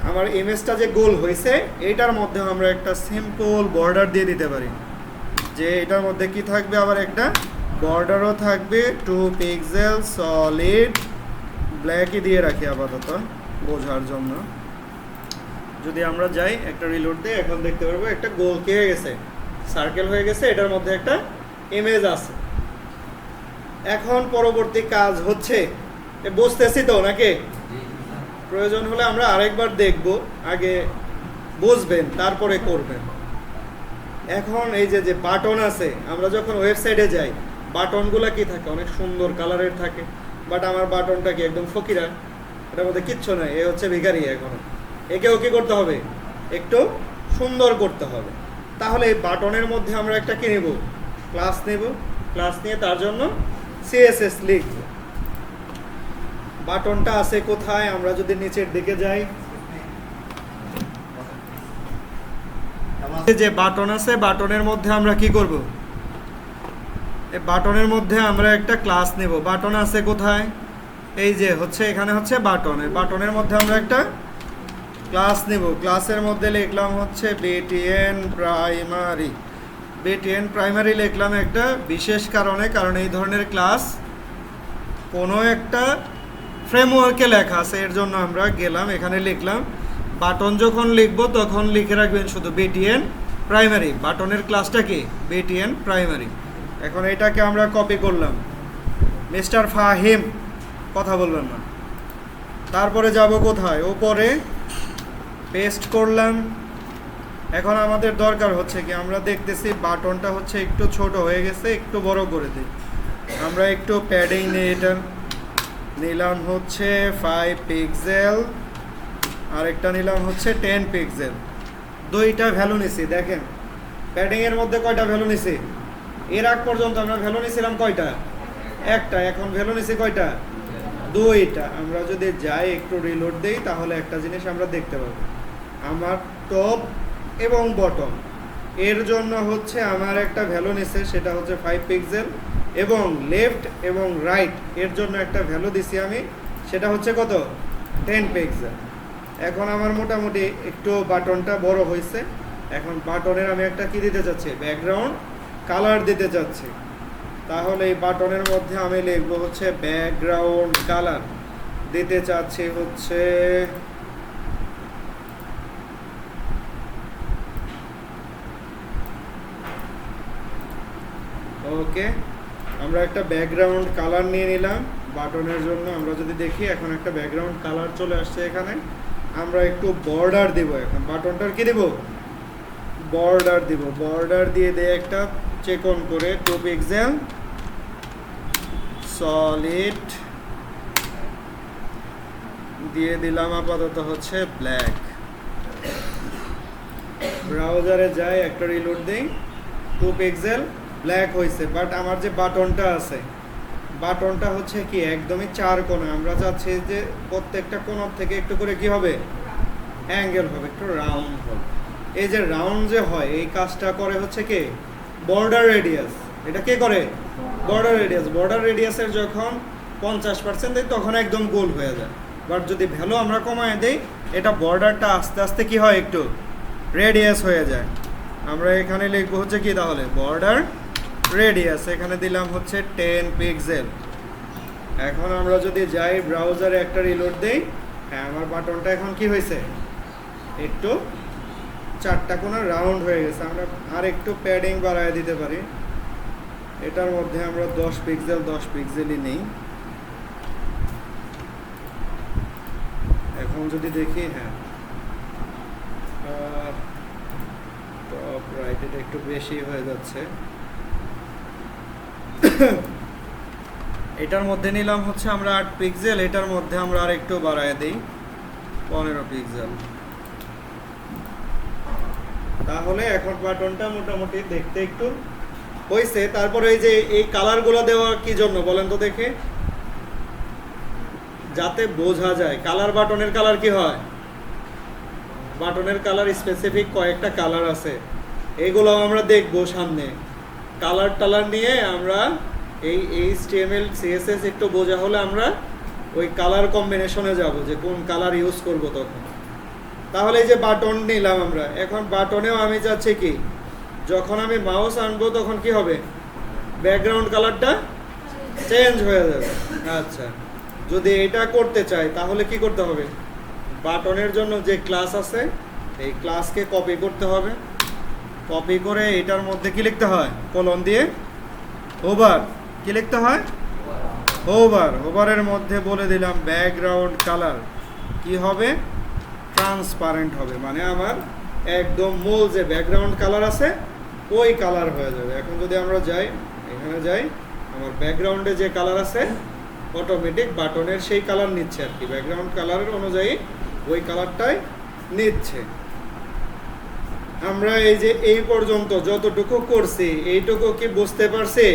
আমার ইমেজটা যে গোল হয়েছে এইটার মধ্যে আমরা একটা সিম্পল বর্ডার দিয়ে দিতে পারি। যে এটার মধ্যে কি থাকবে? আবার একটা বর্ডারও থাকবে 2 পিক্সেল সলিড ব্ল্যাকই দিয়ে রাখি আপাতত বোঝার জন্য। যদি আমরা যাই একটা রিলোড দিই, এখন দেখতে পারবো একটা গোল কি হয়ে গেছে? সার্কেল হয়ে গেছে। এটার মধ্যে একটা ইমেজ আছে। এখন পরবর্তী কাজ হচ্ছে, বুঝতেছি তো নাকি? প্রয়োজন হলে আমরা আরেকবার দেখব, আগে বুঝবেন তারপরে করবেন। এখন এই যে বাটন আছে, আমরা যখন ওয়েবসাইটে যাই বাটনগুলো কি থাকে? অনেক সুন্দর কালারের থাকে। বাট আমার বাটনটা কি একদম ফকিরা, এটার মধ্যে কিচ্ছু নাই, এ হচ্ছে ভিখারি। এখনো একেও কি করতে হবে? একটু সুন্দর করতে হবে। তাহলে এই বাটনের মধ্যে আমরা একটা কি নেব? ক্লাস নেব। ক্লাস নিয়ে তার জন্য সিএসএস লিখব। বাটনটা আছে কোথায়? আমরা যদি নিচের দিকে যাই, যে বাটন আছে বাটনের মধ্যে আমরা কি করব? এই বাটনের মধ্যে আমরা একটা ক্লাস নেব। বাটন আছে কোথায়? এই যে হচ্ছে এখানে হচ্ছে বাটন। এই বাটনের মধ্যে আমরা একটা ক্লাস নেব। ক্লাসের মধ্যে লিখলাম হচ্ছে বিটিএন প্রাইমারি। বিটিএন প্রাইমারি লিখলাম একটা বিশেষ কারণে, কারণ এই ধরনের ক্লাস কোনো একটা ফ্রেমওয়ার্কে লেখা আছে, এর জন্য আমরা গেলাম এখানে লিখলাম। বাটন যখন লিখব তখন লিখে রাখবেন শুধু বিটিএন প্রাইমারি। বাটনের ক্লাসটা কি? BTN primary. এখন এটাকে আমরা কপি করলাম। মিস্টার ফাহিম কথা বলবেন না। তারপরে যাব কোথায়? উপরে পেস্ট করলাম। এখন আমাদের দরকার হচ্ছে কি, আমরা দেখতেছি বাটনটা হচ্ছে একটু ছোট হয়ে গেছে, একটু বড় করে দিই। আমরা একটু প্যাডিং নিয়ে এটা নিলাম হচ্ছে 5 পিক্সেল, আরেকটা নিলাম হচ্ছে 10 পিক্সেল। দুইটা ভ্যালু নিছি। দেখেন প্যাডিংয়ের মধ্যে কয়টা ভ্যালু নিছি? এর আগ পর্যন্ত আমরা ভ্যালু নিছিলাম কয়টা? একটা। এখন ভ্যালু নিছি কয়টা? দুইটা। আমরা যদি যাই একটু রিলোড দেই তাহলে একটা জিনিস আমরা দেখতে পাবো, আমার টপ এবং বটম এর জন্য হচ্ছে আমার একটা ভ্যালু নিছে, সেটা হচ্ছে 5 পিক্সেল, এবং লেফট এবং রাইট এর জন্য একটা ভ্যালু দিছি আমি, সেটা হচ্ছে কত 10 পিক্সেল। এখন আমার মোটামুটি একটু বাটনটা বড় হয়েছে। এখন বাটনের আমি একটা কি দিতে চাচ্ছি, ব্যাকগ্রাউন্ড কালার দিতে চাচ্ছি। তাহলে এই বাটনের মধ্যে আমি লিখবো হচ্ছে ব্যাকগ্রাউন্ড কালার দিতে চাচ্ছি হচ্ছে ওকে। আমরা একটা ব্যাকগ্রাউন্ড কালার নিয়ে নিলাম বাটনের জন্য। আমরা যদি দেখি এখন একটা ব্যাকগ্রাউন্ড কালার চলে আসছে এখানে। আমরা একটু বর্ডার দিব, এখন বাটনটার কি দেব, বর্ডার দিব। বর্ডার দিয়ে দেয় একটা চেক অন করে 2 পিক্সেল সলিড দিয়ে দিলাম, আপাতত হচ্ছে ব্ল্যাক। ব্রাউজারে যাই, একটা রিলোড দেই, 2 পিক্সেল ব্ল্যাক হয়েছে। বাট আমার যে বাটনটা আছে, বাটনটা হচ্ছে কি একদমই 4 কোণা। আমরা চাচ্ছি যে প্রত্যেকটা কোণা থেকে একটু করে কি হবে, অ্যাঙ্গেল হবে, একটু রাউন্ড হবে। এই যে রাউন্ড যে হয়, এই কাজটা করে হচ্ছে কি বর্ডার রেডিয়াস। এটা কে করে, বর্ডার রেডিয়াস। বর্ডার রেডিয়াসের যখন 50% দেয় তখন একদম গোল হয়ে যায়। বাট যদি ভ্যালু আমরা কমায় দেই, এটা বর্ডারটা আস্তে আস্তে কি হয়, একটু রেডিয়াস হয়ে যায়। আমরা এখানে লিখবো হচ্ছে কি তাহলে বর্ডার রেডিয়াস, এখানে দিলাম হচ্ছে 10 পিক্সেল। এখন আমরা যদি যাই ব্রাউজারে একটা রিলোড দেই, হ্যাঁ আমার বাটনটা এখন কি হয়েছে, একটু 4টা কোণা রাউন্ড হয়ে গেছে। আমরা আর একটু প্যাডিং বাড়ায় দিতে পারি। এটার মধ্যে আমরা 10 পিক্সেল 10 পিক্সেলই নেই। এখন যদি দেখি, হ্যাঁ টপ রাইট এটা একটু বেশি হয়ে যাচ্ছে। এটার মধ্যে নিলাম হচ্ছে আমরা 8 পিক্সেল, এটার মধ্যে আমরা আর একটু বাড়ায় দিই 15 পিক্সেল। তাহলে এখন বাটনটা মোটামুটি দেখতে একটু হয়েছে। তারপরে এই যে এই কালারগুলো দেওয়া কি জন্য বলেন তো দেখে, যাতে বোঝা যায় কালার। বাটনের কালার কি হয়, বাটনের কালার স্পেসিফিক কয়েকটা কালার আছে, এইগুলো আমরা দেখবো সামনে। কালার টালার নিয়ে আমরা এই HTML CSS একটু বোঝা হলে আমরা ওই কালার কম্বিনেশনে যাব, যে কোন কালার ইউজ করব তখন। তাহলে এই যে বাটন নিলাম আমরা, এখন বাটনেও আমি চাচ্ছি কি যখন আমি মাউস আনবো তখন কি হবে, ব্যাকগ্রাউন্ড কালারটা চেঞ্জ হয়ে যাবে। আচ্ছা, যদি এটা করতে চাই তাহলে কি করতে হবে, বাটনের জন্য যে ক্লাস আছে এই ক্লাসকে কপি করতে হবে। কপি করে এটার মধ্যে কি লিখতে হয়, কলন দিয়ে ওভার, কি লিখতে হয়, ওভার। ওভারের মধ্যে বলে দিলাম ব্যাকগ্রাউন্ড কালার কি হবে, ট্রান্সপারেন্ট হবে, মানে আমার একদম মূল যে ব্যাকগ্রাউন্ড কালার আছে ওই কালার হয়ে যাবে। এখন যদি আমরা যাই, এখানে যাই, আমার ব্যাকগ্রাউন্ডে যে কালার আছে অটোমেটিক বাটনের সেই কালার নিচ্ছে আর কি, ব্যাকগ্রাউন্ড কালারের অনুযায়ী ওই কালারটাই নিচ্ছে। আমরা এই যে এই পর্যন্ত যতটুকু করছি এইটুকু কি বুঝতে পারছি,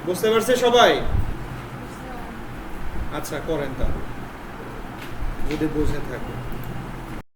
বুঝতে পারছে সবাই? আচ্ছা করেন তাহলে যদি বুঝে থাকে।